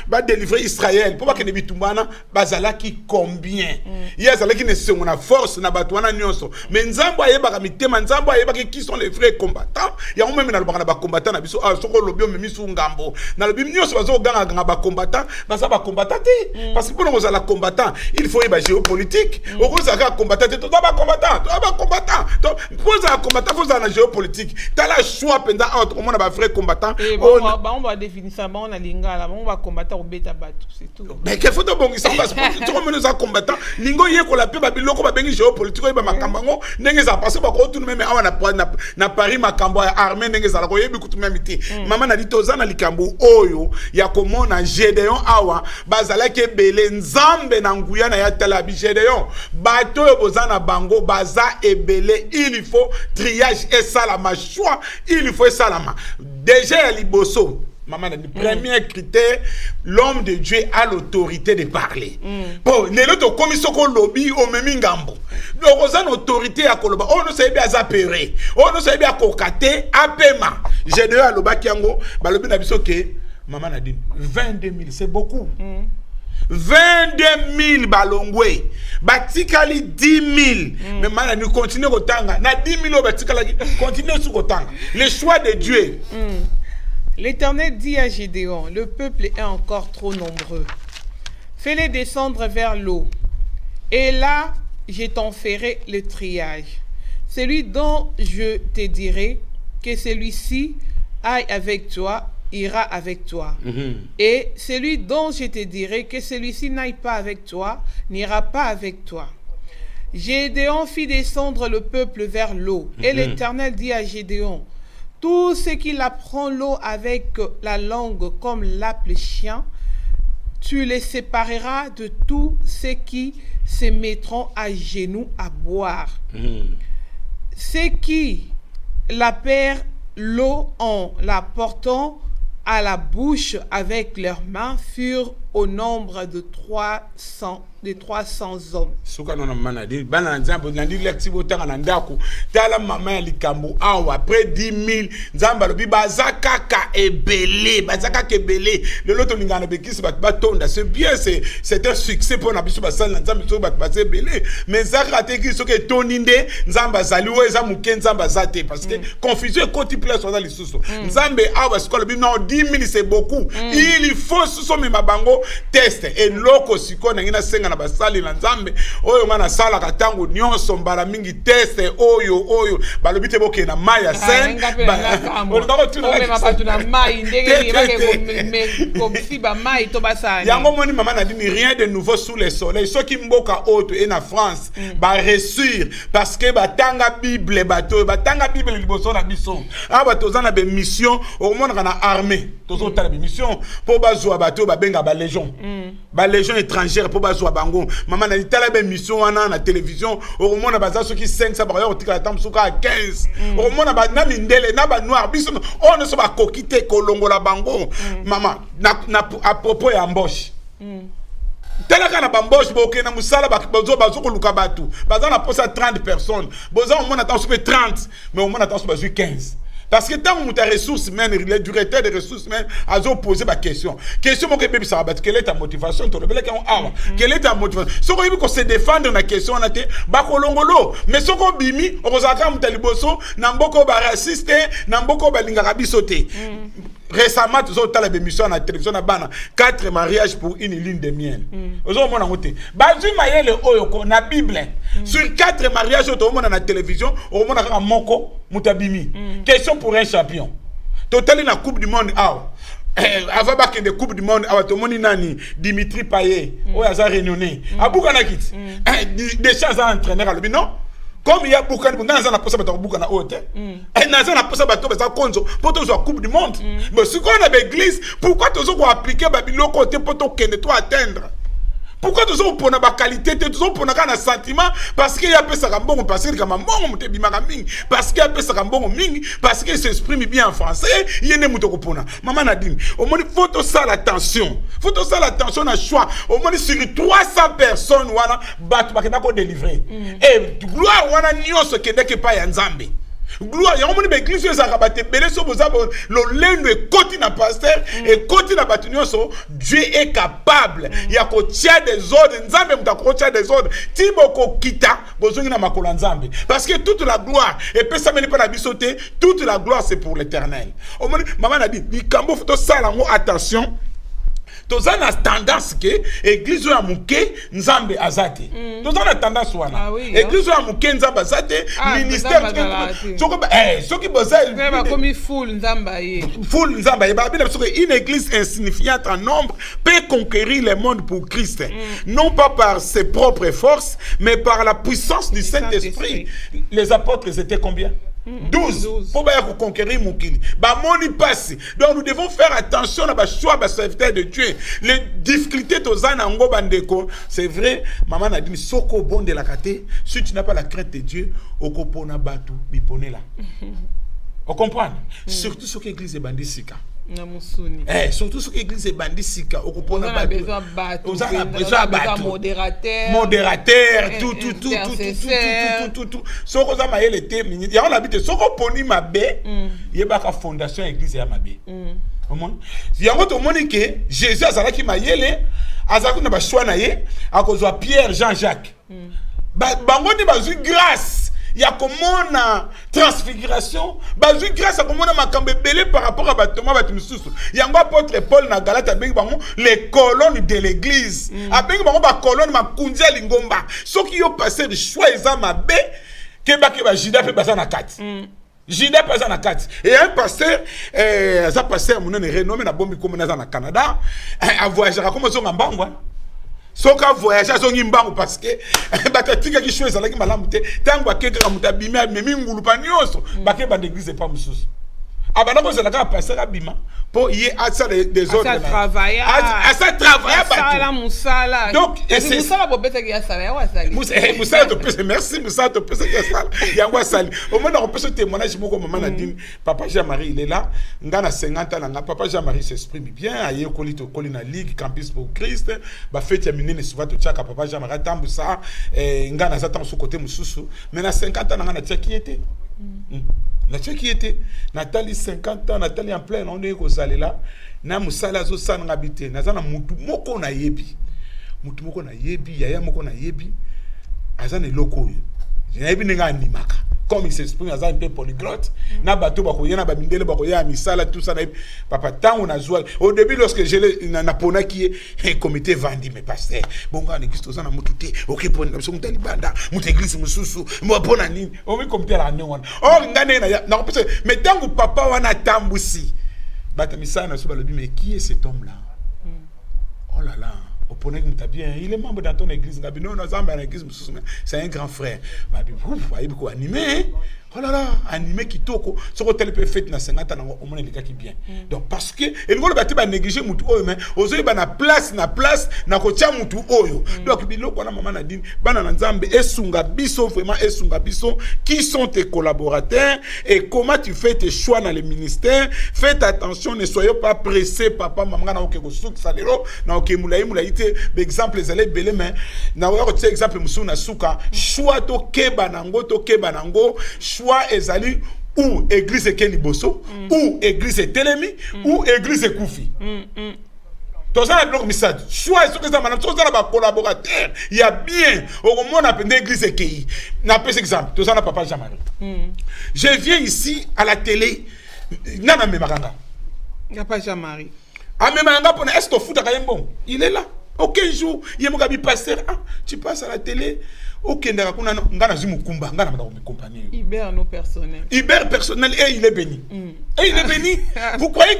ba délivrer Israël pona ba bitumba na bazalaki combien yazalaki ne sengo na force na batwana nyonso mais nzamba ayebaka mitema nzamba ayebaka qui sont les vrais combattants ya on même na lobaka na ba combattants na biso soko lobio memisu ngambo na lobi nyonso bazo ganga ba combattants baza ba combattants parce que pona kozala combattant il faut yeba géopolitique okozaka combattant to ba combattant combattant donc vous avez combattant vous avez la géopolitique t'as la choix pendant autrement on a vrai combattant on va définir ça on a lingala on va combattre au bêta bateau c'est tout mais quel faut donc ça passe tout comme nous a combattant lingo yé ko la pe ba biloko ba bengi géopolitique ba makambango ndenge za passer ba ko tout même awa na Paris makambo ya armée ndenge za ko yebi kutu même ti mama na litoza na likambo oyo ya komona Gédéon awa bazala ke belé nzambe na nguya na ya talabi Gédéon bato yo bozana bango baza belé, il faut triage et salama choix, il faut salama. Déjà liboso, maman, le premier critère, l'homme de Dieu a l'autorité de parler. Bon, les autres commissions qu'on lobby au même ngambo. Donc on a l'autorité à Koloba. On ne sait bien zapérer, on ne sait bien kokate, apema. J'ai deux à l'oba kiango, balobi na biso ke, maman a dit 22 000, c'est beaucoup. 22 000 balongwe batikali 10 000 mais maintenant nous continuons kotanga na 10 000 batikali continuons sur kotanga le choix de Dieu. L'Éternel dit à Gédéon, le peuple est encore trop nombreux, fais-les descendre vers l'eau et là je t'en ferai le triage, celui dont je te dirai que celui-ci aille avec toi ira avec toi. Et celui dont je te dirai que celui-ci n'aille pas avec toi, n'ira pas avec toi. Gédéon fit descendre le peuple vers l'eau. Et l'Éternel dit à Gédéon, tout ce qui apprend l'eau avec la langue comme lappe le chien, tu les sépareras de tous ceux qui se mettront à genoux à boire. Ceux qui la perdent l'eau en la portant à la bouche avec leurs mains furent au nombre de 300 hommes. Souka non manadi bana nzambo nandi lexi botanga na ndako tala mama ya likambo awa après 10 000 nzamba lobi bazaka ka ebele le loto lingana bekisi batonda c'est bien c'est un succès pour na biso basala nzambe so batse ebele mais zaka te ki soke toninde nzamba zali o eza muke nzamba zate parce que confusion côté place dans les sous nzambe awa skola bi non 10 000 c'est beaucoup il faut sous me mabango test et loko siko na ngina senga na basali na nzambe oyo ngana sala katango nyonso mbala mingi test oyo balobite boke na maya sen on ndako tuna mai ndenge bake comme si ba mai to basani yango moni mama na dini rien de nouveau sous le soleil ceux qui mboka auto et na France ba réussir parce que batanga bible bato batanga bible liboso na biso aba tozana be mission au monde na armée tozo tala be mission pour bazwa bato ba benga ba légion ba légion étrangère pour bazwa bango maman na tala be mission wana na télévision au monde baza ceux qui 5 ça ba otika la tambo suka 15 au monde ba na mindele na ba noir biso on ne so ba kokite kolongola bango maman na à propos ya embauche telaka na bamboche boke na musala bazo koluka batu baza na posa 30 personnes boza au monde attend sur 30 mais au monde attend sur 15 parce que tant que tu as ressources humaines, le directeur des ressources humaines a posé ma question. Question mon bébé ça va quelle est ta motivation ton bébé quelle est ta motivation? Ce qu'on veut se défendre na question on a été bakolongolo mais ce qu'on bimi ozaka mutaliboso na mboko ba raciste na mboko ba lingaka bisoté. Récemment tu as la émission à la télévision na bana 4 mariages pour une ligne de miel. Ozo mona ngote. Bazu mayele oyo ko na Bible. Sur 4 mariages au monde à la télévision, au monde à moko mutabimi. Question pour un champion. Total na Coupe du monde avant bac de Coupe du monde tout le monde nani Dimitri Payet oyo aza réunionnais. Abuka na kit. Des chances à entraîneur à non. Comme il y a beaucoup de gens qui ont posé beaucoup de haute, et ils ont posé pour la Coupe du Monde. Mais si on a l'église, pourquoi tu as appliqué le côté pour toi atteindre? Pourquoi tu as pour la qualité, tu as pour un sentiment? Parce qu'il y a ça bon, parce qu'il y a parce qu'il y a ça bon, parce qu'il s'exprime bien en français, il y a des moutons pour nous. Maman Nadine, au moins, il faut tout ça l'attention. Il faut tout ça l'attention à choix. Au moins, sur 300 personnes, on a délivré. Et gloire, on a nié ce qui n'est pas un Zambie. Gloire, il y a un église qui a rabattu, le lendo et continue à pasteur et continue à battre. Dieu est capable. Il y a des ordres, Nzambe mutakotia des ordres. Tiboko kita, bozongi na makola Nzambe. Parce que toute la gloire, et puis ça mène pas la bisoté, toute la gloire c'est pour l'Éternel. Maman a dit, Nikambo faut ça la attention. Toza na tendance que église ya muke Nzambe azate. Toza na tendance wana. Église ya muke Nzambe azate, ministère soki boza comme full Nzambe. Full Nzambe, une église insignifiante en nombre peut conquérir le monde pour Christ. Non pas par ses propres forces, mais par la puissance du Saint-Esprit. Les apôtres étaient combien? 12 pour conquérir mon kili. Moni passe. Donc nous devons faire attention à choix de serviteur de Dieu. Les difficultés tozana bandeko, c'est vrai, maman a dit soko bon de la kate, si tu n'as pas la crainte de Dieu, okopona batu bipone là. On comprend? Surtout ce que l'église est bandisika. Surtout ce que l'église est bandisika, okopona batu. On a besoin de modérateur, tout. Ce qu'on a maillé le thème, il y a un habité, ce qu'on poni ma baie, il y a une fondation église à ma baie. Il y a un autre monde que Jésus a zala qui m'a yélé, a zala qui n'a pas choisi naïe, à cause de Pierre, Jean-Jacques. Bango ni bazu grâce. Il y a comme une transfiguration, bazu grâce à comme on a macambé belé par rapport à Batoma Batumsus. Il y a un apôtre Paul na Galate avec les colonnes de l'église. Avec ma colonne ma kundia lingomba. Ceux qui ont passé le choix ils ont ma bé que ba Jida fait passer na 4. Jida passe na 4. Et un pasteur ça passer mon nom est renommé na bombi comme na Canada, a voyager comme ça en Bangwa. Soka voyage azongi mbangu parce que batatika ki choisa laki malamu te tangu akeka mutabimia memi ngulu panyoso bake ba d'église pas mususu abana ko zela ka passer abima pour y asa des autres à travailler sala musala donc c'est musala bobeta ki sala ya wasali musala to pese merci musala to pese ki sala ya wasali au moins on peut se témoignage moko maman Nadine papa Jean-Marie il est là ngana 50 ans nga papa Jean-Marie s'exprime bien aye kolito kolina ligue campus pour Christ ba fête ya minene souvent to tchaka papa Jean-Marie tambusa ngana za tam su côté mususu mais na 50 ans ngana tchaki était na tchaki était Nathalie 50 ans Nathalie en plein on est ko là na musala zo sana ngabite nazana mutu moko na yebi yaya moko na yebi azana loko yo yebi ninga animaka comme il s'exprime azana peu polyglotte na bato bako yena ba mindele bako ya misala tout ça na papa tango na zoal au début lorsque je na pona qui est comité vandi mais pasteur bonga na Christo sana mutu te OK pona biso mutali banda mutu église mususu mo pona nini o mi comité la nyon or ngane na parce mais tango papa wana tambusi bata misala na so balobi mais qui est cet homme là oh là là bien, il est membre dans ton église. C'est un grand frère. Vous animé. Oh là là, animé qui toko. Ce que tel peut faire dans 50 ans, au moins les gars qui bien. Donc parce que et nous le va négliger mutu oyo mais ozoyi ba na place na kotia mutu oyo. Donc biloko na maman Nadine bana na Nzambe esunga biso vraiment esunga biso qui sont tes collaborateurs et comment tu fais tes choix dans le ministère. Faites attention, ne soyez pas pressés papa maman na okeko souk salero na okemulayi mulaite exemple les allez belé mais na wa ko exemple musu na suka choix to keba nango choix ezali ou église ekeli boso ou église telemi ou église koufi tous ça bloc message choix ce que ça manam tous ça ba collaborateur il y a bien au moins na pende église ekei na pese exemple tous ça na papa Jean-Marie je viens ici à la télé nana me makanga papa Jean-Marie a me makanga pour est-ce que foot ka yembo il est là Aucun jour, il y a un pasteur, tu passes à la télé. Ok, ngana mukumba, ngana compagnie. Hubert non personnel. Hubert personnel et il est béni. Et il est béni. Vous croyez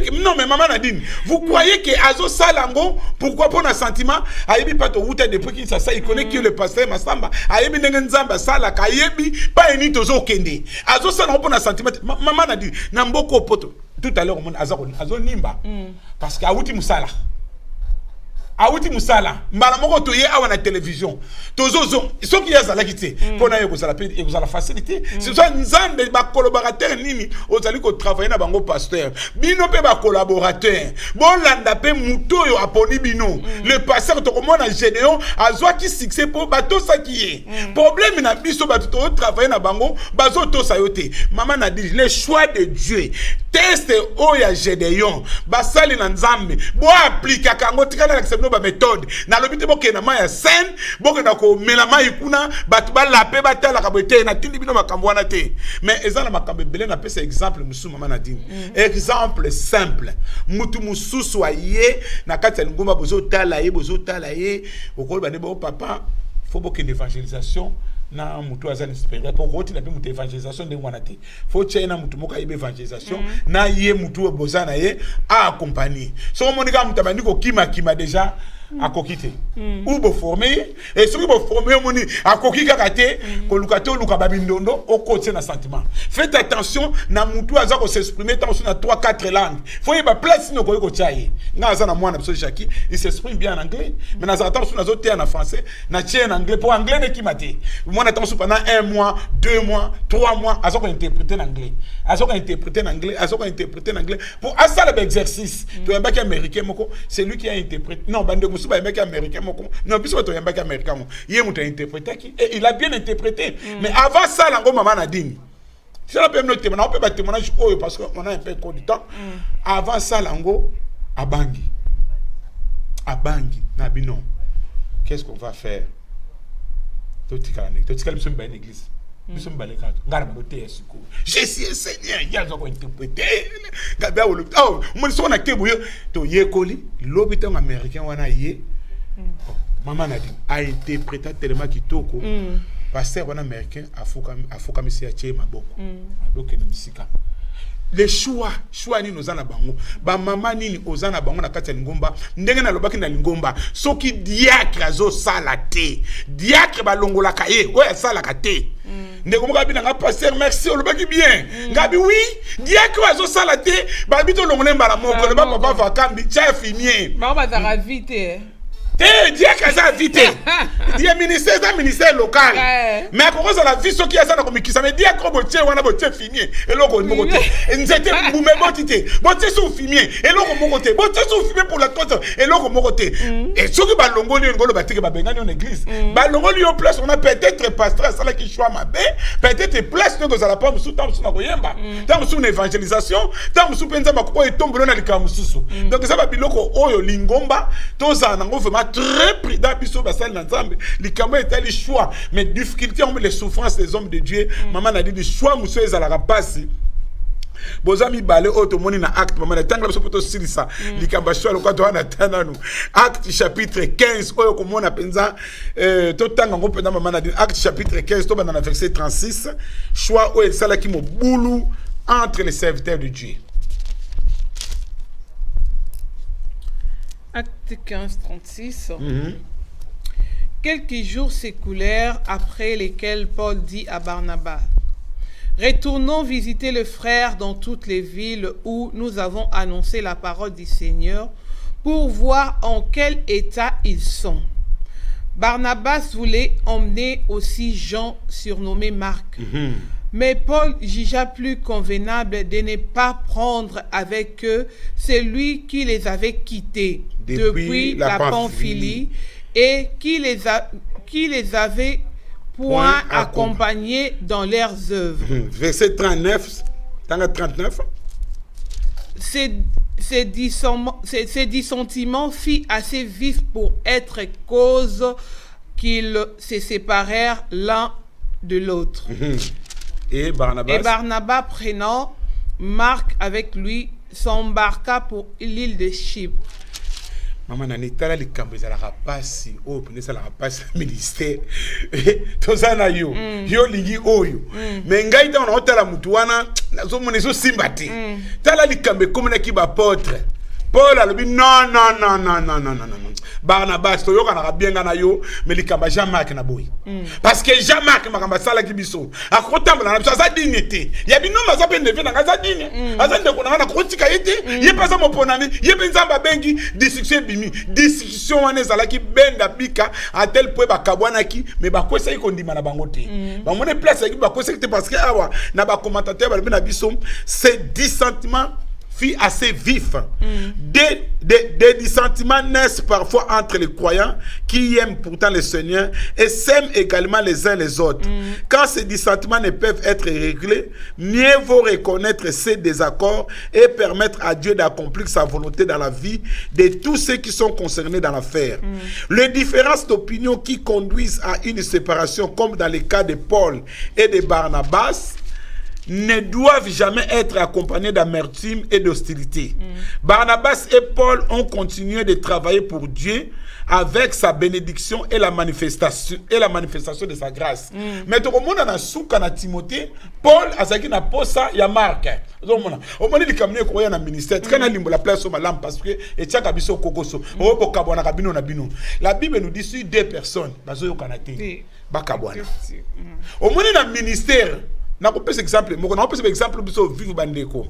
que non mais maman Nadine, vous croyez que Azo Salango pourquoi pour un sentiment ayebi pas to wuta depuis qu'il ça il connaît que le pasteur Masamba ayebi nzamba sala kayebi pas eni tozo kende. Azo Salango pour un sentiment maman Nadine namboko poto tout à l'heure Azo nimba parce que awuti musala Awuti musala mbala moko toye awa na télévision tozozo soki ya zala kité pona yo kozala pe ekozala facilité c'est ça nzambe ba collaborateur nini ozali ko travailler na bango pasteur bino pe ba collaborateur bolanda pe muto yo aponi bino le pasteur to komona Gédéon azwa ki succès po bato sa ki problème na biso bato to travailler na bango bazo to sa yote maman a dit le choix de Dieu teste oya Gédéon basali na nzambe bo applique kango tikana na ba méthode na lobité boke na maya scène boke na ko melama ikuna batu ba la pe batala ka bote na tindi bino makambo wana te mais ezana makambo belé na pesa exemple musu mama Nadine exemple simple mutu mususu aye na kati ya ngomba bozo tala ye okolo bane bo papa faut boke d'évangélisation na mutu azana espérer pour roti na mutu évangélisation de wana te faut tchena mutu moka yebe évangélisation na ye mutu bozana ye a accompagner so monika mutu bandi ko kima déjà à kokite ou bo former et ce qui bo former moni à kokika kate ko lukato luka babindondo au côté na sentiment faites attention na mutu aza ko s'exprimer tant sur na 3-4 langues faut y ba place no ko chaye nga aza na mwana biso Jackie il s'exprime bien en anglais mais na attention na zote en français na tien en anglais pour anglais ne kimate mwana attention pendant 1 mois 2 mois 3 mois aza ko interpréter en anglais aza ko interpréter en anglais pour ça l'exercice to un bac américain moko c'est lui qui a interprété non bande musu ba mec américain moko non biso to yamba américain mo yé muta interprété qui et il a bien interprété mais avant ça la maman Nadine c'est la même note on peut pas témoignage parce qu'on a un peu de temps avant ça lango à Bangui na bino qu'est-ce qu'on va faire totikala biso ba l'église biso ba l'église ngara ba te siko Jésus Seigneur il y a zo ko interpréter gaba o oh mo so na kebu yo to yekoli l'hôpital américain wana yé maman Nadine a interprété tellement kitoko pasteur wana américain afuka misia tie maboko adoke na misika les choix ni nozana bango ba mama nini ozana bango na kati ya lingomba ndenge na lobaki na lingomba soki diacre azo sala te diacre balongola kaye oya sala ka te ndeko moka bina nga pasteur merci olobaki bien ngabi oui diacre azo sala te ba bito longola mbala moko le ba papa vakambi cha finier ba ba za vite diacre ça vite dia ministère local mais à cause de la vie ce qui a ça na komikisa mais diacre botie wana botie finier eloko moko te nzete bume botite botie sou finier eloko moko te botie sou finier pour la côte eloko moko te et ce qui ba longoli ngolo batike ba bengani en église ba longoli au place on a peut-être pasteur ça là qui choix mabe peut-être place que ça la pas sous temps sous na koyemba temps sous une évangélisation temps sous penza makoko etombolo na likamususu donc ça ba biloko oyo lingomba toza nango vraiment très prudent biso basal na nzambe likambo etali choix mais difficulté on les souffrances des hommes de Dieu maman a dit le choix monsieur ezalaka pasi bozami balé auto moni na acte maman tangla biso poto silisa likambo choix le kwato na tananu acte chapitre 15 oyo komona penza to tanga ngo penza maman a dit acte chapitre 15 to bana na verset 36 choix oyo sala ki mo boulou entre les serviteurs de Dieu. Acte 15, 36. Quelques jours s'écoulèrent après lesquels Paul dit à Barnabas: retournons visiter le frère dans toutes les villes où nous avons annoncé la parole du Seigneur pour voir en quel état ils sont. Barnabas voulait emmener aussi Jean, surnommé Marc. Mais Paul jugea plus convenable de ne pas prendre avec eux celui qui les avait quittés depuis la Pamphylie et qui les avait point accompagnés dans leurs œuvres. Verset 39. Ces dissentiments fit assez vifs pour être cause qu'ils se séparèrent l'un de l'autre. Et Barnabas prenant Marc avec lui, s'embarqua pour l'île de Chypre. Maman nani tala likambo ezalaka pasi oyo pene ezalaka pasi na ministère toza na yo yo lingi oyo me ngai ntango naotala mutu wana nazomona ezosimba te tala likambo ekomonaki bapotre Paul alobi non Barnabas toyokanaka bien nga na yo me likambo Jean-Marc na boyi parce que Jean-Marc makambo asalaki biso akotambola na biso aza digne te ya binoma aza mpe ndefe nanga aza digne aza ndeko nanga na kotika ye te ye mpe aza moponami ye mpe nzambe abengi discussion ebimi discussion wana ezalaki benda bika a tel point bakabwanaki me bakwesaki kondima na bango te bamoni place yaki bakwesaki te parce que awa na bacommentateur balobi na biso c'est 10 sentiments fut assez vif. Des dissentiments naissent parfois entre les croyants qui aiment pourtant le Seigneur et s'aiment également les uns les autres. Quand ces dissentiments ne peuvent être réglés, mieux vaut reconnaître ces désaccords et permettre à Dieu d'accomplir sa volonté dans la vie de tous ceux qui sont concernés dans l'affaire. Les différences d'opinion qui conduisent à une séparation, comme dans le cas de Paul et de Barnabas, ne doivent jamais être accompagnés d'amertume et d'hostilité. Barnabas et Paul ont continué de travailler pour Dieu avec sa bénédiction et la manifestation de sa grâce. Mais tout le monde a souka na Timothée, Paul a zaki na posa ya Marc. Au moment il kamne ko ya na ministère, kana limbo la place au malam parce que et tia kabiso kokoso. O bokabona kabino na bino. La Bible nous dit sur deux personnes bazo yo kanate. Bakabwana. Au moment na ministère na ko pesa exemple moko na ko pesa exemple biso vivre bandeko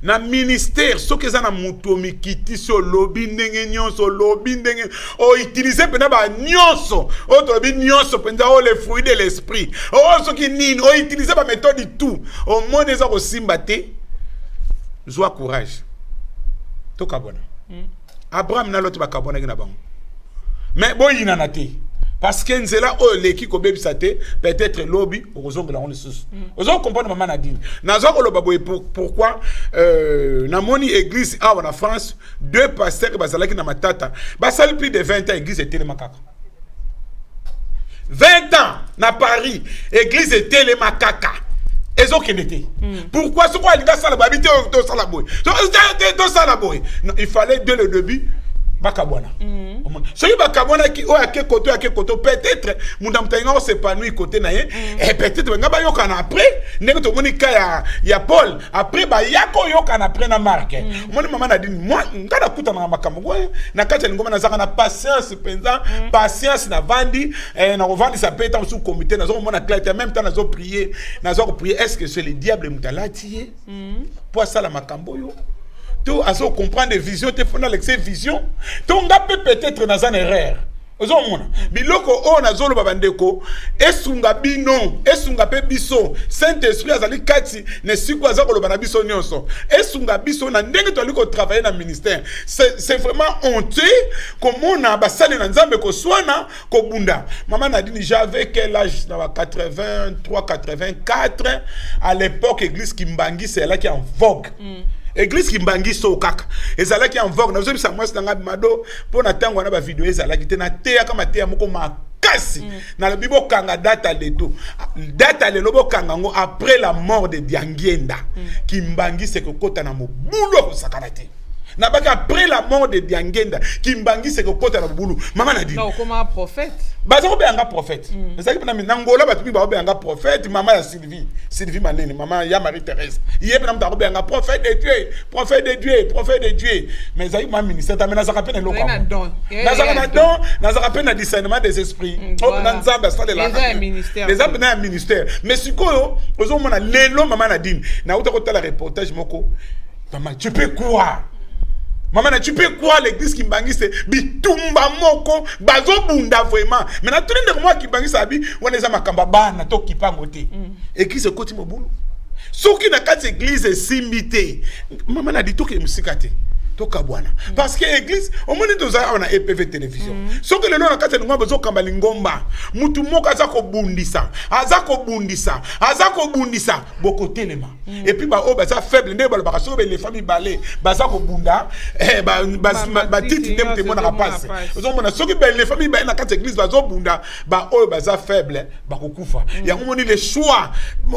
na ministère soki eza na moto mikiti so lobi ndenge nyonso lobi ndenge o utiliser pena ba nyonso o to lobi nyonso penza o le fruit de l'esprit o soki nini o utiliser ba méthode tout o monde eza ko simba te zwa courage to kabona Abraham na loto ba kabona ki na bango mais boyina na te parce que nzela o leki ko bebisa te peut-être lobby ozongela on les sous ozo comprendre maman Nadine nazo ko loba boye pourquoi na moni église a en France deux pasteurs bazalaki na matata basali plus de 20 ans église était le makaka 20 ans na Paris église était le makaka ezo kenete pourquoi ce quoi linga sala babité to sala boy to sala boy il fallait dès le début bakabwana soki bakabwana ki o ake koto peut-être munda mutainga o s'épanouir côté na ye et peut-être nga ba yokana après ndenge to moni ka ya Paul après ba yako yokana après na Marc moni mama Nadine moi ngana kuta na makambo na kati ngoma na zaka na patience penza patience na vandi na vandi ça peut être sous comité na zo mona clarté même temps na zo prier est-ce que c'est le diable mutalati pour ça la makambo yo tu as comprendre des visions, tu fais l'excès vision. Tu as peut-être dans une erreur. Ozomona biloko o na zolo babandeko esunga bino esunga pe biso Saint-Esprit azali kati ne siku azako lo bana biso nyonso esunga biso na ndenge to aliko travailler na ministère c'est vraiment honteux comment on a basali na nzambe ko swana ko bunda maman Nadine j'avais quel âge na 83 84 à l'époque église Kimbangi c'est là qui est en vogue. Église Kimbangi so kaka ezalaki en vogue na zo bisa mwasi nga mado po na tango na ba video ezalaki te na te kama te moko makasi na le bibo kanga data leto data le lobo kanga ngo après la mort de Diangienda Kimbangi se kokota na mobulo sakanate na baka après la mort de Diangienda Kimbangi se kokota na mobulo mama Nadine non comme un prophète baza ko be anga prophète ezalaki na nangola batu ba be anga prophète mama ya Sylvie Manene maman ya Marie-Thérèse yebe na mta ko be anga prophète de Dieu mais ezalaki ma ministère ta menazaka pe na loko nazaka pe na discernement des esprits na nzamba ça les hommes na ministère mais sikoyo ozo mona lelo mama Nadine na uta ko tala reportage moko maman tu peux croire maman, tu peux croire l'église Kimbangi c'est bitumba moko bazo bunda vraiment mais na tout le monde Kimbangi sabi wana za makamba bana to kipango te église koti mobulu soki na kati église simbité maman na dit to ke musikate to kabwana parce que église au moins toza on a EPV télévision soki le na kati ngomba zo kamba lingomba mutu moko azako bundisa boko telema et puis ba o baza faible ndé ba ba so les familles balé bazako bunda ba titi ndé mutu mona passe ozo mona soki ba les familles ba na kati église bazo bunda ba o baza faible ba kokufa ya ngomoni les choix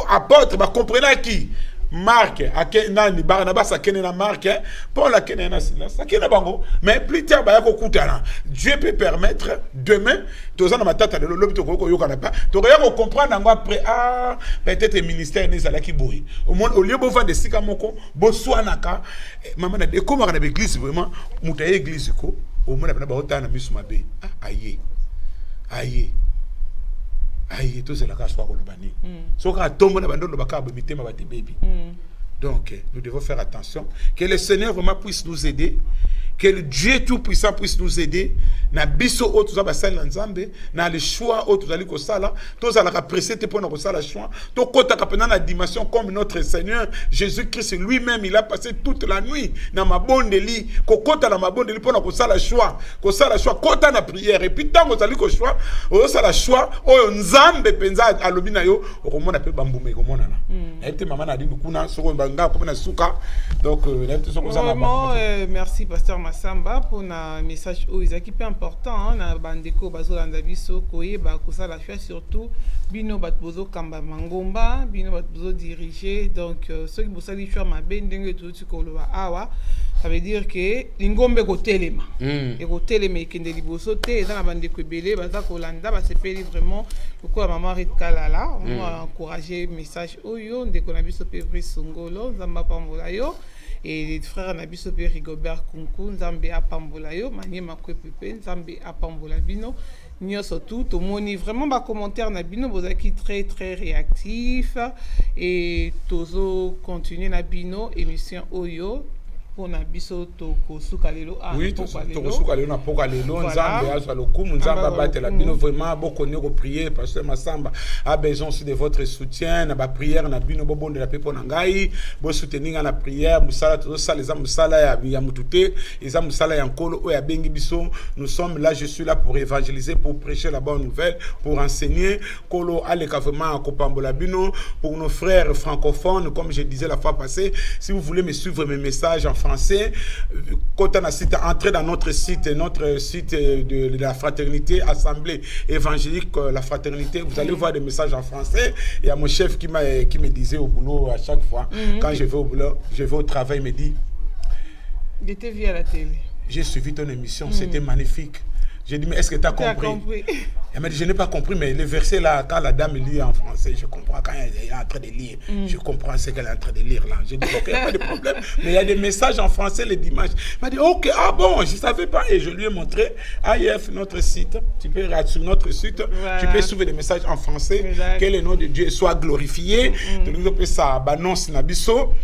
apôtre ba comprendre qui Marc nani Barnabas akene na Marc Paul akene na Silas akene bango mais plus tard ba yako kutana Dieu peut permettre demain tozana matata de lobi to ko yokana pas to ya ko comprendre ngo après peut-être ministère ne zala ki boy au lieu bo vendre sika moko bo swanaka maman na de comme na église vraiment mutaye église ko au moins na ba otana bisu mabe aye tout c'est la casse quoi le bani so ka tombe na bandondo bakabo mitema ba baby donc nous devons faire attention que le Seigneur vraiment puisse nous aider que le Dieu tout-puissant puisse nous aider na biso o tout ça ba sala nzambe na le choix o tout ali ko sala to za la pressé te pour na ko sala choix to kota ka pena na dimension comme notre Seigneur Jésus-Christ lui-même il a passé toute la nuit na mabondeli ko kota na mabondeli pour na ko sala choix kota na prière et puis tant ko ali ko choix o sala choix o nzambe penza alobi na yo o mona pe bambume ko mona na ete mama na dindu kuna soko banga ko na suka donc na ete soko za vraiment merci pasteur Massamba pour un message qui est important na bandeko bazolanda biso koyeba kosala choix surtout bino batbozo kamba mangomba bino batbozo diriger donc ceux qui bosali choix mabe ndenge tuti koloba awa ça veut dire que lingombe ko telema et ko telema kende liboso te dans la bandeko ebele baza kolanda ba sepeli vraiment pourquoi maman Ritkalala on va encourager message oyo ndeko na biso Pevri Songolo zamba pambola yo et les frères Nabiso Pé Rigobert Kunku Nzambe apambola yo Maniema Kwepepe Nzambe apambola bino nyoso tout moni vraiment ba commentaire na bino bozaki très très réactif et tozo continuer na bino émission oyo pour na biso to ko sukalelo oui to ko sukalelo na pokalelo Nzambe azwa lokumu Nzambe batela bino vraiment bokoni ko prier pasteur Massamba a besoin aussi de votre soutien na ba prière na bino bobonde la pepo na ngai bo soutenir na prière musala to sala za musala ya mutute eza musala ya nkolo o ya bengi biso nous sommes là je suis là pour évangéliser pour prêcher la bonne nouvelle pour enseigner kolo aleka vraiment ko pambola bino pour nos frères francophones comme je disais la fois passée si vous voulez me suivre mes messages en français quand on a site entrer dans notre site de la fraternité assemblée évangélique la fraternité vous allez voir des messages en français et il y a mon chef qui me disait au boulot à chaque fois quand je vais au boulot je vais au travail il me dit je t'ai vu à la télé j'ai suivi ton émission c'était magnifique. J'ai dit, mais est-ce que tu as compris? Elle m'a dit, je n'ai pas compris, mais le verset là, quand la dame lit en français, je comprends. Quand elle est en train de lire, je comprends ce qu'elle est en train de lire là. J'ai dit, ok, pas de problème. Mais il y a des messages en français les dimanches. Elle m'a dit, ok, ah bon, je ne savais pas. Et je lui ai montré, AIF, notre site. Tu peux regarder sur notre site, tu peux suivre des messages en français. Que le nom de Dieu soit glorifié. Tu peux ça, annonce Nabiso.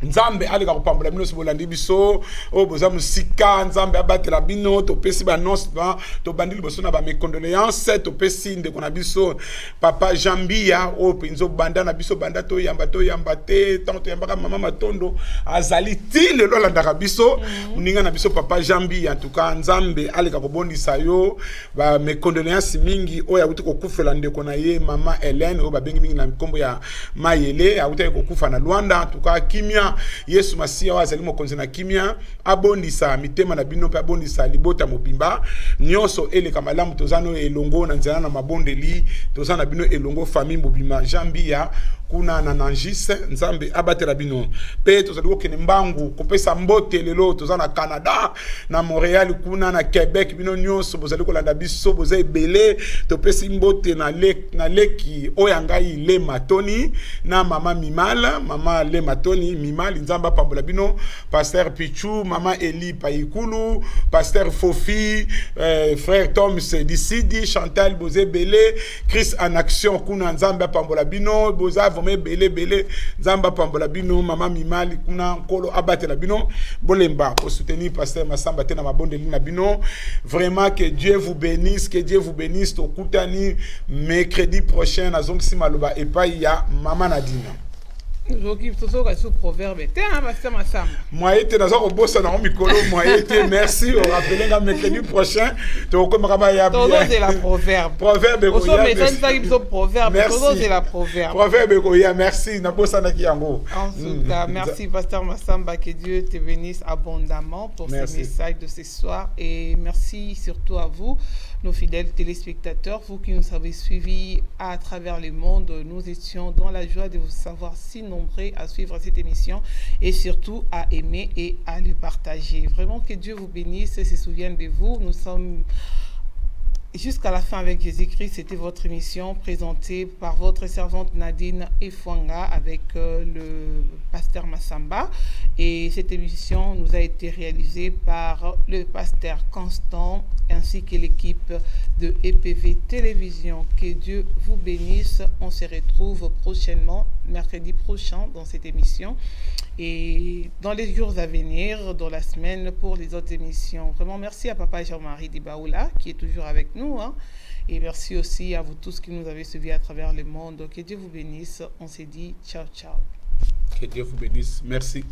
Nzambe aleka kopambola bino sibolandi biso o boza musika Nzambe abatela bino to pesi ba annonce ba to bandili boso na ba mes condoléances to pesi ndeko na biso papa Jambia o pinzo banda na biso banda to yamba te tanto yamba mama Matondo azali ti le lolanda biso uninga na biso papa Jambia en tout cas Nzambe aleka kobondisa yo ba mes condoléances mingi o ya uti kokufela ndeko na ye mama Hélène o ba bengi mingi na kombo ya Mayele ya uti kokufa na Luanda en tout cas kimia Yesu Masia wazali mokonzi na kimia abondisa mitema na bino pe abondisa libota mobimba nyonso eleka malamu tozano elongo na nzela na mabondeli tozana bino elongo famille mobimba Jambia kuna na Nangis Nzambe abatela bino pe tozali kokene mbangu kopesa mbote lelo tozana Canada na Montréal kuna na Québec bino nyonso bozali kolanda biso bozai ebele topesi mbote na leki oyangai le matoni na mama Mimala mama le matoni Mimali Nzamba pambola bino pasteur Pichu mama Eli Paikulu pasteur Fofi frère Tom Sedisidi Chantal Bozé Belé Chris en action kuna Nzamba pambola bino boza vome belé Nzamba pambola bino mama Mimali kuna nkolo abatela bino bolemba pour soutenir pasteur Massamba te na mabonde na bino vraiment que Dieu vous bénisse to kutani mercredi prochain na zongsi maloba epai ya mama Nadina. Moi été dans un boss na mikolo moi été merci on rappelle nga mercredi prochain to comme ya c'est la proverbe proverbe ko ya merci na bossa na kiango en tout cas merci pasteur Massamba que Dieu te bénisse abondamment pour ce message de ce soir et merci surtout à vous nos fidèles téléspectateurs vous qui nous avez suivis à travers le monde nous étions dans la joie de vous savoir si nombreux à suivre cette émission et surtout à aimer et à le partager. Vraiment que Dieu vous bénisse et se souvienne de vous. Nous sommes jusqu'à la fin avec Jésus-Christ. C'était votre émission présentée par votre servante Nadine Efwanga avec le pasteur Massamba. Et cette émission nous a été réalisée par le pasteur Constant ainsi que l'équipe de EPV Télévision. Que Dieu vous bénisse. On se retrouve prochainement, mercredi prochain, dans cette émission. Et dans les jours à venir, dans la semaine, pour les autres émissions. Vraiment, merci à Papa Jean-Marie Dibaoula, qui est toujours avec nous. Et merci aussi à vous tous qui nous avez suivis à travers le monde. Que Dieu vous bénisse. On s'est dit ciao, ciao. Que Dieu vous bénisse. Merci.